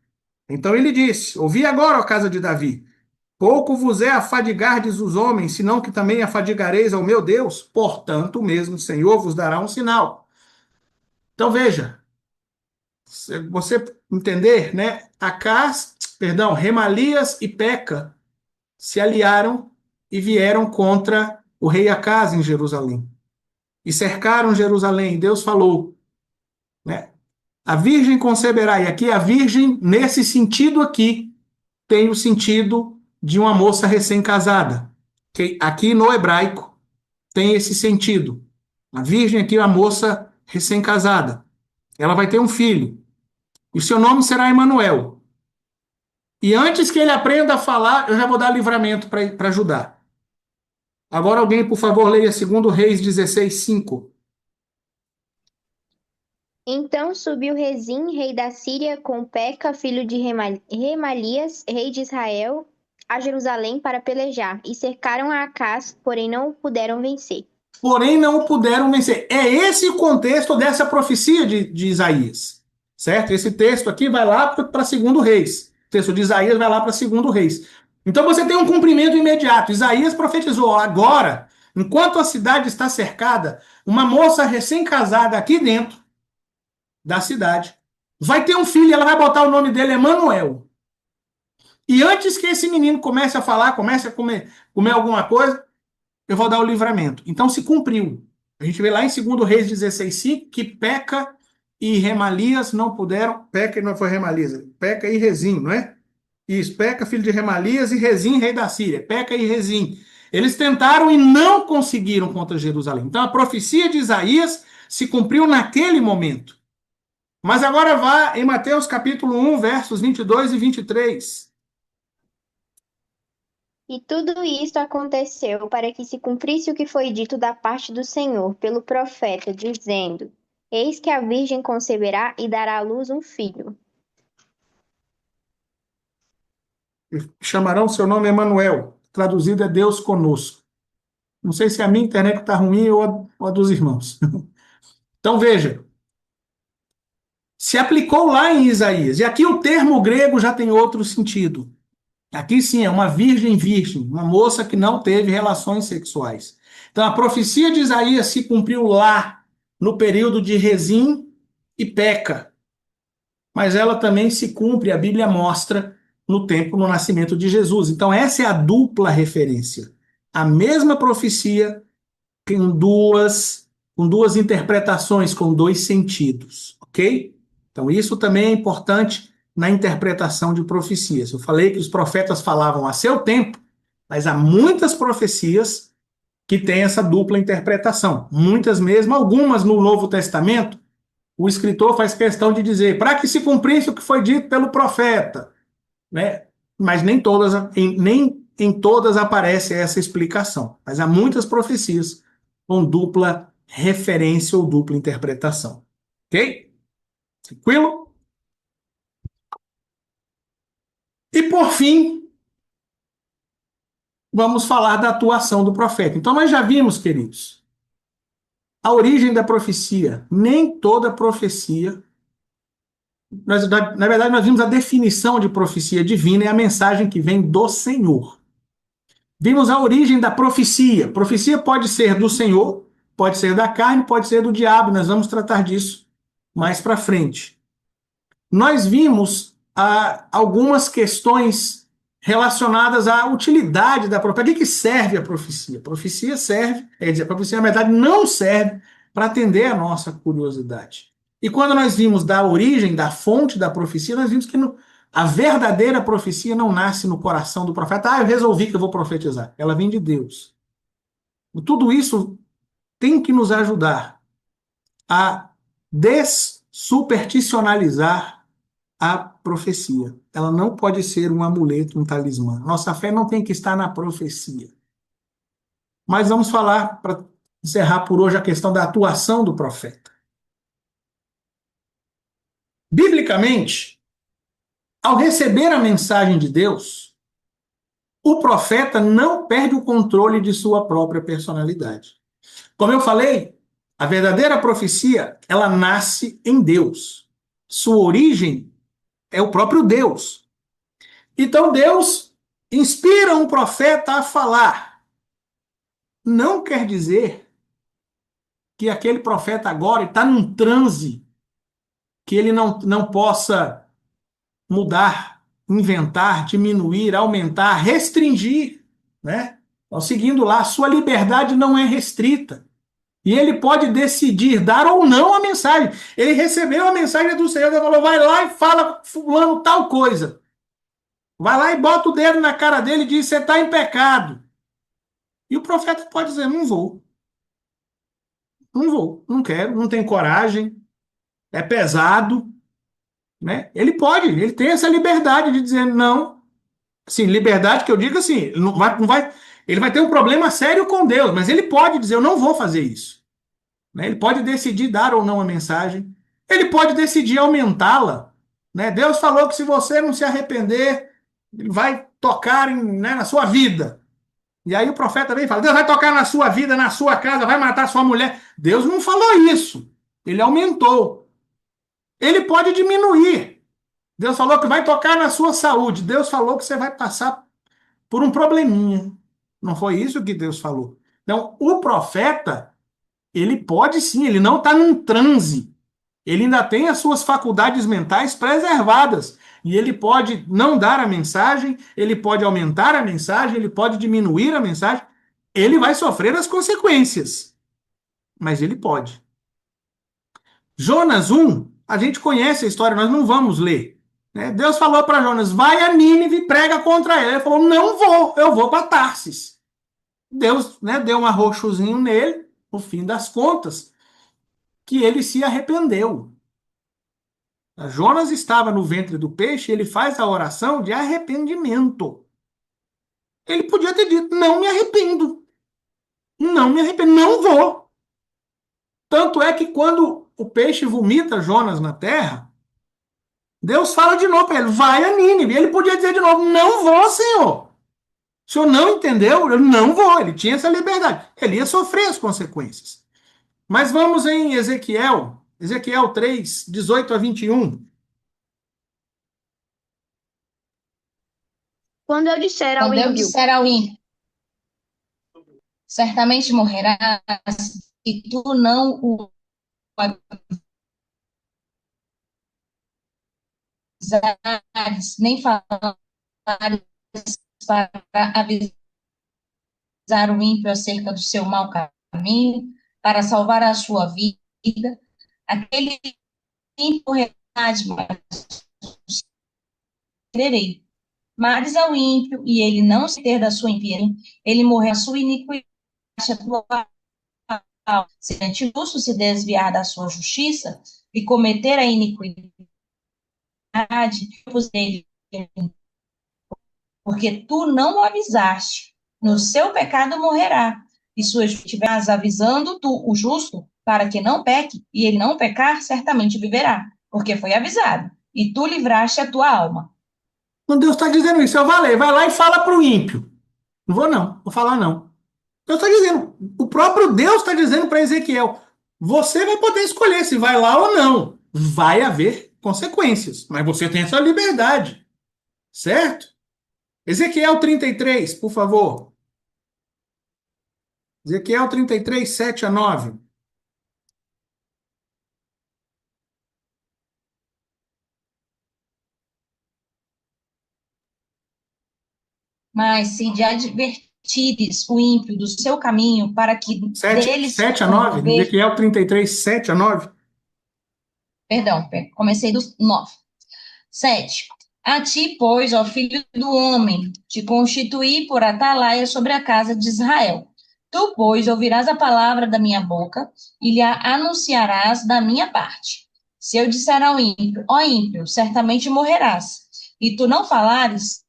Então ele disse: Ouvi agora, ó casa de Davi. Pouco vos é afadigardes os homens, senão que também afadigareis ao meu Deus. Portanto, o mesmo Senhor vos dará um sinal. Então veja, você entender, né? Acás, perdão, Remalias e Peca se aliaram e vieram contra o rei Acás em Jerusalém. E cercaram Jerusalém. Deus falou, né? A virgem conceberá. E aqui a virgem, nesse sentido aqui, tem o sentido de uma moça recém-casada. Que aqui no hebraico tem esse sentido. A virgem aqui é uma moça recém-casada. Ela vai ter um filho. E o seu nome será Emanuel. E antes que ele aprenda a falar, eu já vou dar livramento para ajudar. Agora alguém, por favor, leia 2 Reis 16:5.
Então subiu Rezim, rei da Síria, com Peca, filho de Remalias, rei de Israel, a Jerusalém para pelejar, e cercaram a Acás, porém não o puderam vencer.
Porém não o puderam vencer. É esse o contexto dessa profecia de Isaías, certo? Esse texto aqui vai lá para 2 Reis. O texto de Isaías vai lá para 2 Reis. Então você tem um cumprimento imediato. Isaías profetizou: agora, enquanto a cidade está cercada, uma moça recém-casada aqui dentro da cidade vai ter um filho e ela vai botar o nome dele Emanuel. E antes que esse menino comece a falar, comece a comer alguma coisa, eu vou dar o livramento. Então se cumpriu. A gente vê lá em 2 Reis 16:5 que Peca e Remalias não puderam. Peca não foi Remalias, Peca e Rezim, não é? Isso, Peca, filho de Remalias, e Rezim, rei da Síria. Peca e Rezim. Eles tentaram e não conseguiram contra Jerusalém. Então a profecia de Isaías se cumpriu naquele momento. Mas agora vá em Mateus capítulo 1, versos 22 e 23.
E tudo isto aconteceu para que se cumprisse o que foi dito da parte do Senhor pelo profeta, dizendo: Eis que a virgem conceberá e dará à luz um filho.
Chamarão seu nome Emanuel, traduzido é Deus conosco. Não sei se a minha internet está ruim ou a dos irmãos. Então veja, se aplicou lá em Isaías. E aqui o termo grego já tem outro sentido. Aqui sim é uma virgem, uma moça que não teve relações sexuais. Então a profecia de Isaías se cumpriu lá, no período de Rezim e Peca. Mas ela também se cumpre, a Bíblia mostra, no tempo, no nascimento de Jesus. Então essa é a dupla referência. A mesma profecia com duas interpretações, com dois sentidos, ok? Então isso também é importante na interpretação de profecias. Eu falei que os profetas falavam a seu tempo, mas há muitas profecias que têm essa dupla interpretação. Muitas mesmo, algumas no Novo Testamento, o escritor faz questão de dizer para que se cumprisse o que foi dito pelo profeta, né? Mas nem em todas aparece essa explicação. Mas há muitas profecias com dupla referência ou dupla interpretação. Ok? Tranquilo? E por fim, vamos falar da atuação do profeta. Então nós já vimos, queridos, a origem da profecia. Nem toda profecia. Na verdade, nós vimos a definição de profecia divina, é a mensagem que vem do Senhor. Vimos a origem da profecia. Profecia pode ser do Senhor, pode ser da carne, pode ser do diabo. Nós vamos tratar disso mais para frente. Nós vimos algumas questões relacionadas à utilidade da profecia. Para que serve a profecia? A profecia serve, quer dizer, a profecia, na verdade, não serve para atender a nossa curiosidade. E quando nós vimos da origem, da fonte da profecia, nós vimos que a verdadeira profecia não nasce no coração do profeta. Eu resolvi que eu vou profetizar. Ela vem de Deus. Tudo isso tem que nos ajudar a dessupersticionalizar a profecia. Ela não pode ser um amuleto, um talismã. Nossa fé não tem que estar na profecia. Mas vamos falar, para encerrar por hoje, a questão da atuação do profeta. Biblicamente, ao receber a mensagem de Deus, o profeta não perde o controle de sua própria personalidade. Como eu falei, a verdadeira profecia, ela nasce em Deus. Sua origem é o próprio Deus. Então Deus inspira um profeta a falar. Não quer dizer que aquele profeta agora está num transe, que ele não possa mudar, inventar, diminuir, aumentar, restringir, né? Então, seguindo lá, sua liberdade não é restrita. E ele pode decidir dar ou não a mensagem. Ele recebeu a mensagem do Senhor, ele falou, vai lá e fala fulano tal coisa. Vai lá e bota o dedo na cara dele e diz, você está em pecado. E o profeta pode dizer, não vou. Não vou, não quero, não tenho coragem, é pesado, né? Ele tem essa liberdade de dizer não. Sim, liberdade que eu digo assim, ele vai ter um problema sério com Deus, mas ele pode dizer, eu não vou fazer isso. Né? Ele pode decidir dar ou não a mensagem, ele pode decidir aumentá-la. Né? Deus falou que se você não se arrepender, ele vai tocar né, na sua vida. E aí o profeta vem e fala, Deus vai tocar na sua vida, na sua casa, vai matar sua mulher. Deus não falou isso, ele aumentou. Ele pode diminuir. Deus falou que vai tocar na sua saúde. Deus falou que você vai passar por um probleminha. Não foi isso que Deus falou. Então, o profeta, ele pode sim, ele não está num transe. Ele ainda tem as suas faculdades mentais preservadas. E ele pode não dar a mensagem, ele pode aumentar a mensagem, ele pode diminuir a mensagem. Ele vai sofrer as consequências. Mas ele pode. Jonas 1, a gente conhece a história, nós não vamos ler. Né? Deus falou para Jonas, vai a Nínive e prega contra ela. Ele falou, não vou, eu vou para Tarsis. Deus deu um arroxozinho nele, no fim das contas, que ele se arrependeu. Jonas estava no ventre do peixe, ele faz a oração de arrependimento. Ele podia ter dito, não me arrependo. Não me arrependo, não vou. Tanto é que quando o peixe vomita Jonas na terra, Deus fala de novo para ele, vai a Nínive. Ele podia dizer de novo, não vou, Senhor. O Senhor não entendeu? Eu não vou. Ele tinha essa liberdade. Ele ia sofrer as consequências. Mas vamos em Ezequiel 3, 18 a 21.
Quando eu disser ao
Quando eu
ímpio,
disser ao ímpio, certamente morrerás, e tu não o avisares, nem falares para avisar o ímpio acerca do seu mau caminho, para salvar a sua vida, aquele ímpio morrerá, mas crerei. Mas ao ímpio, e ele não se ter da sua impiedade, ele morrerá a sua iniquidade, se justo se desviar da sua justiça e cometer a iniquidade, porque tu não o avisaste, no seu pecado morrerá, e suas estiveres avisando tu, o justo, para que não peque, e ele não pecar, certamente viverá, porque foi avisado, e tu livraste a tua alma.
Quando Deus está dizendo isso, eu vou ler, vai lá e fala para o ímpio. Não vou não, vou falar não. Deus está dizendo, o próprio Deus está dizendo para Ezequiel, você vai poder escolher se vai lá ou não. Vai haver consequências, mas você tem essa liberdade, certo? Ezequiel 33, por favor. Ezequiel 33, 7 a 9.
Mas se de advertires o ímpio do seu caminho, para que
7 a 9, Ezequiel 33, 7 a 9.
Perdão, comecei do 9. 7. A ti, pois, ó filho do homem, te constituí por atalaia sobre a casa de Israel. Tu, pois, ouvirás a palavra da minha boca e lhe anunciarás da minha parte. Se eu disser ao ímpio, ó ímpio, certamente morrerás, e tu não falares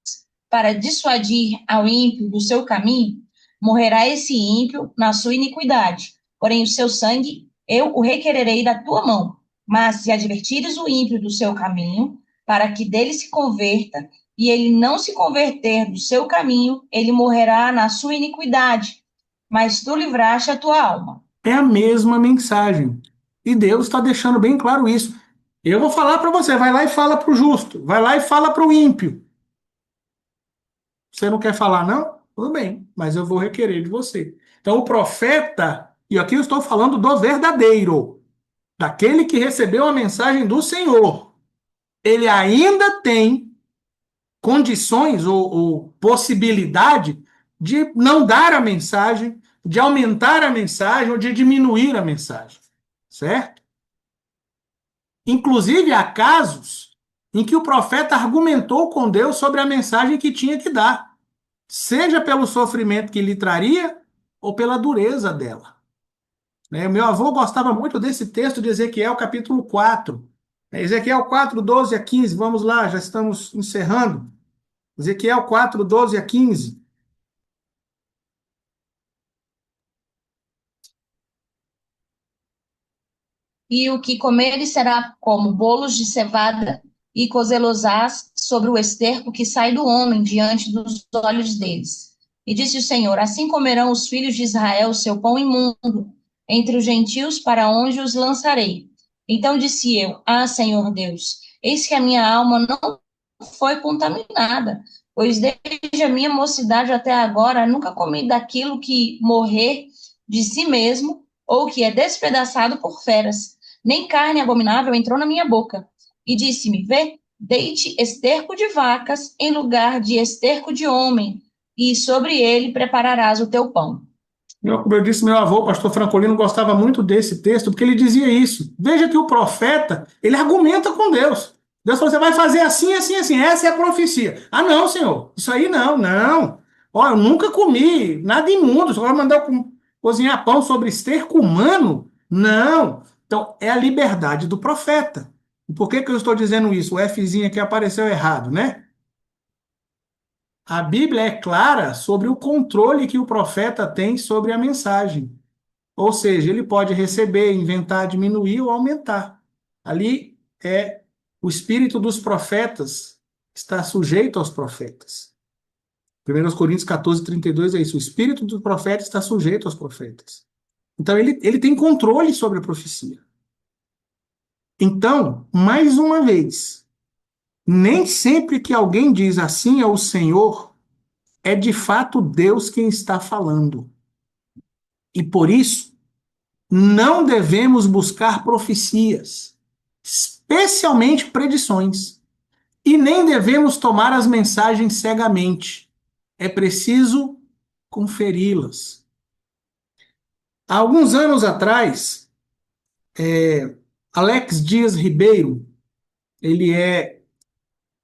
para dissuadir ao ímpio do seu caminho, morrerá esse ímpio na sua iniquidade, porém o seu sangue eu o requererei da tua mão. Mas se advertires o ímpio do seu caminho, para que dele se converta, e ele não se converter do seu caminho, ele morrerá na sua iniquidade, mas tu livraste a tua alma.
É a mesma mensagem. E Deus está deixando bem claro isso. Eu vou falar para você, vai lá e fala para o justo, vai lá e fala para o ímpio. Você não quer falar, não? Tudo bem, mas eu vou requerer de você. Então, o profeta, e aqui eu estou falando do verdadeiro, daquele que recebeu a mensagem do Senhor, ele ainda tem condições ou possibilidade de não dar a mensagem, de aumentar a mensagem ou de diminuir a mensagem, certo? Inclusive, há casos em que o profeta argumentou com Deus sobre a mensagem que tinha que dar, seja pelo sofrimento que lhe traria ou pela dureza dela. Né? Meu avô gostava muito desse texto de Ezequiel, capítulo 4. Ezequiel 4, 12 a 15. Vamos lá, já estamos encerrando. Ezequiel 4, 12 a 15.
E o que comeres será como bolos de cevada, e cozelosás sobre o esterco que sai do homem diante dos olhos deles. E disse o Senhor: assim comerão os filhos de Israel o seu pão imundo entre os gentios, para onde os lançarei. Então disse eu: ah, Senhor Deus, eis que a minha alma não foi contaminada, pois desde a minha mocidade até agora nunca comi daquilo que morrer de si mesmo, ou que é despedaçado por feras, nem carne abominável entrou na minha boca. E disse-me: vê, deite esterco de vacas em lugar de esterco de homem, e sobre ele prepararás o teu pão.
Como eu disse, meu avô, o pastor Francolino, gostava muito desse texto, porque ele dizia isso. Veja que o profeta, ele argumenta com Deus. Deus falou, você vai fazer assim, assim, assim. Essa é a profecia. Ah, não, senhor. Isso aí não, não. Ó, eu nunca comi nada imundo. Só vai mandar cozinhar pão sobre esterco humano? Não. Então, é a liberdade do profeta. E por que que eu estou dizendo isso? O Fzinho aqui apareceu errado, né? A Bíblia é clara sobre o controle que o profeta tem sobre a mensagem. Ou seja, ele pode receber, inventar, diminuir ou aumentar. Ali é o espírito dos profetas está sujeito aos profetas. 1 Coríntios 14, 32 é isso. O espírito do profeta está sujeito aos profetas. Então, ele tem controle sobre a profecia. Então, mais uma vez, nem sempre que alguém diz assim é o Senhor, é de fato Deus quem está falando. E por isso, não devemos buscar profecias, especialmente predições, e nem devemos tomar as mensagens cegamente. É preciso conferi-las. Há alguns anos atrás, Alex Dias Ribeiro, ele é,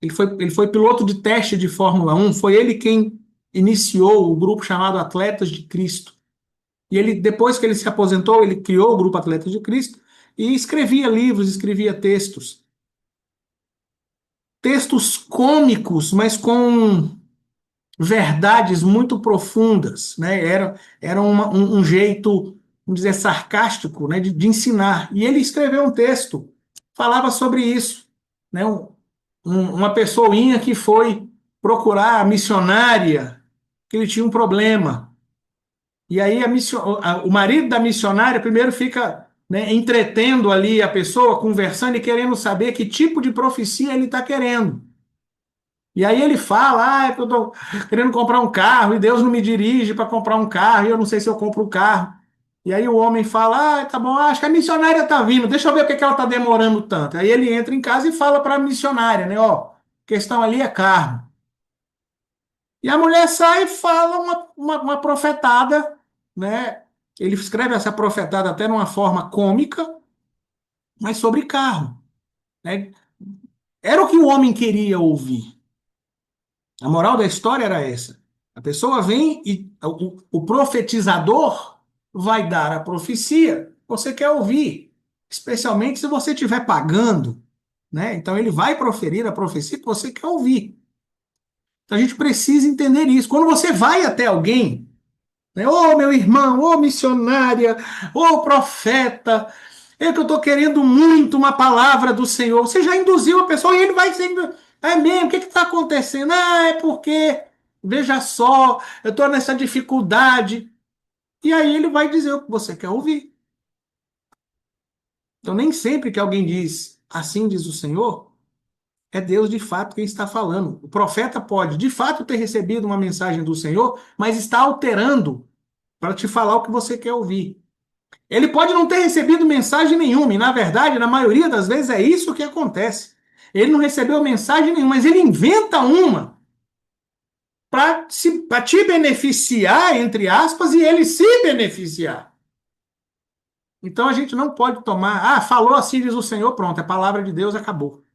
ele foi piloto de teste de Fórmula 1, foi ele quem iniciou o grupo chamado Atletas de Cristo. E ele, depois que ele se aposentou, ele criou o Grupo Atletas de Cristo e escrevia livros, escrevia textos. Textos cômicos, mas com verdades muito profundas, né? Era um jeito, vamos dizer, sarcástico, né? De ensinar. E ele escreveu um texto, falava sobre isso, né? Uma pessoinha que foi procurar a missionária, que ele tinha um problema. E aí o marido da missionária primeiro fica, né, entretendo ali a pessoa, conversando e querendo saber que tipo de profecia ele está querendo. E aí ele fala, é que eu estou querendo comprar um carro e Deus não me dirige para comprar um carro e eu não sei se eu compro o carro. E aí o homem fala, tá bom, acho que a missionária está vindo, deixa eu ver o que que ela está demorando tanto. Aí ele entra em casa e fala para a missionária, né, ó, a questão ali é carro. E a mulher sai e fala uma profetada, né? Ele escreve essa profetada até numa forma cômica, mas sobre carro, né? Era o que o homem queria ouvir. A moral da história era essa. A pessoa vem e o profetizador vai dar a profecia. Você quer ouvir, especialmente se você estiver pagando, né? Então ele vai proferir a profecia que você quer ouvir. Então a gente precisa entender isso. Quando você vai até alguém, né? Ô meu irmão, ô missionária, ô profeta, é que eu estou querendo muito uma palavra do Senhor. Você já induziu a pessoa e ele vai dizendo, é mesmo, o que está acontecendo? Ah, é porque, veja só, eu estou nessa dificuldade. E aí ele vai dizer o que você quer ouvir. Então nem sempre que alguém diz, assim diz o Senhor, é Deus de fato quem está falando. O profeta pode de fato ter recebido uma mensagem do Senhor, mas está alterando para te falar o que você quer ouvir. Ele pode não ter recebido mensagem nenhuma, e na verdade, na maioria das vezes, é isso que acontece. Ele não recebeu mensagem nenhuma, mas ele inventa uma para te beneficiar, entre aspas, e ele se beneficiar. Então a gente não pode tomar, falou assim diz o Senhor, pronto, é palavra de Deus, acabou.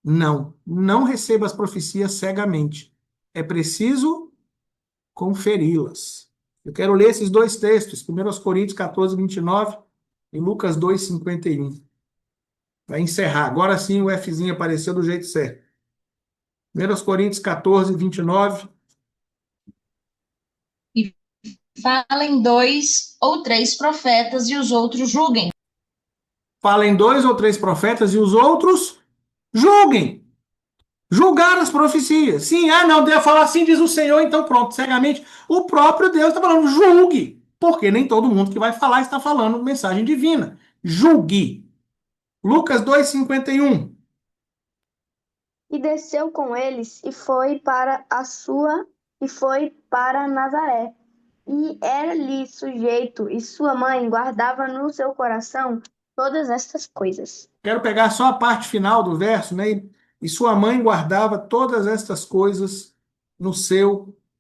Não receba as profecias cegamente. É preciso conferi-las. Eu quero ler esses dois textos, 1 Coríntios 14, 29 e Lucas 2, 51. Vai encerrar. Agora sim o Fzinho apareceu do jeito certo. 1 Coríntios 14, 29.
E falem 2 ou 3 profetas e os outros julguem.
Falem 2 ou 3 profetas e os outros julguem. Julgar as profecias. Sim, não, Deus falar assim, diz o Senhor, então pronto, cegamente. O próprio Deus está falando, julgue. Porque nem todo mundo que vai falar está falando mensagem divina. Julgue. Lucas 2, 51.
E desceu com eles e foi para Nazaré. E era-lhe sujeito, e sua mãe guardava no seu coração todas estas coisas.
Quero pegar só a parte final do verso, né? E sua mãe guardava todas estas coisas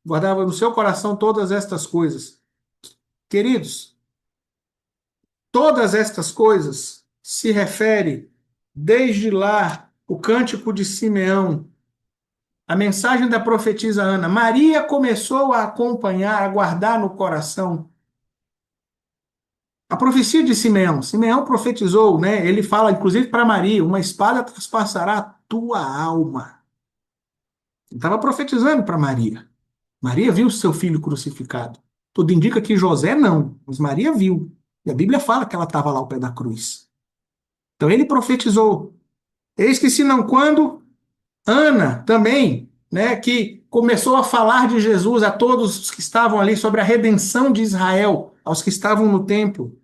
guardava no seu coração todas estas coisas. Queridos, todas estas coisas se refere desde lá o cântico de Simeão, a mensagem da profetisa Ana. Maria começou a acompanhar, a guardar no coração a profecia de Simeão. Simeão profetizou, né? Ele fala, inclusive, para Maria: uma espada traspassará a tua alma. Ele estava profetizando para Maria. Maria viu seu filho crucificado. Tudo indica que José não, mas Maria viu. E a Bíblia fala que ela estava lá ao pé da cruz. Então ele profetizou. Eis que se não quando Ana também, né, que começou a falar de Jesus a todos os que estavam ali sobre a redenção de Israel, aos que estavam no templo.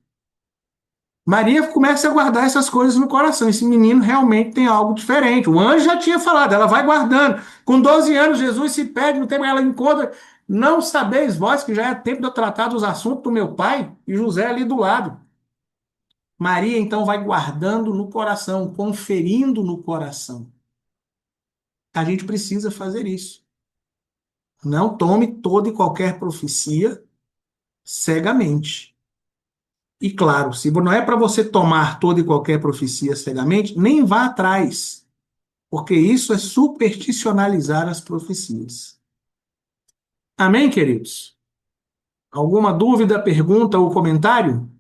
Maria começa a guardar essas coisas no coração. Esse menino realmente tem algo diferente. O anjo já tinha falado, ela vai guardando. Com 12 anos, Jesus se perde no tempo, ela encontra. Não sabeis vós que já é tempo de eu tratar dos assuntos do meu pai? E José ali do lado. Maria, então, vai guardando no coração, conferindo no coração. A gente precisa fazer isso. Não tome toda e qualquer profecia cegamente. E claro, se não é para você tomar toda e qualquer profecia cegamente, nem vá atrás, porque isso é supersticionalizar as profecias. Amém, queridos? Alguma dúvida, pergunta ou comentário?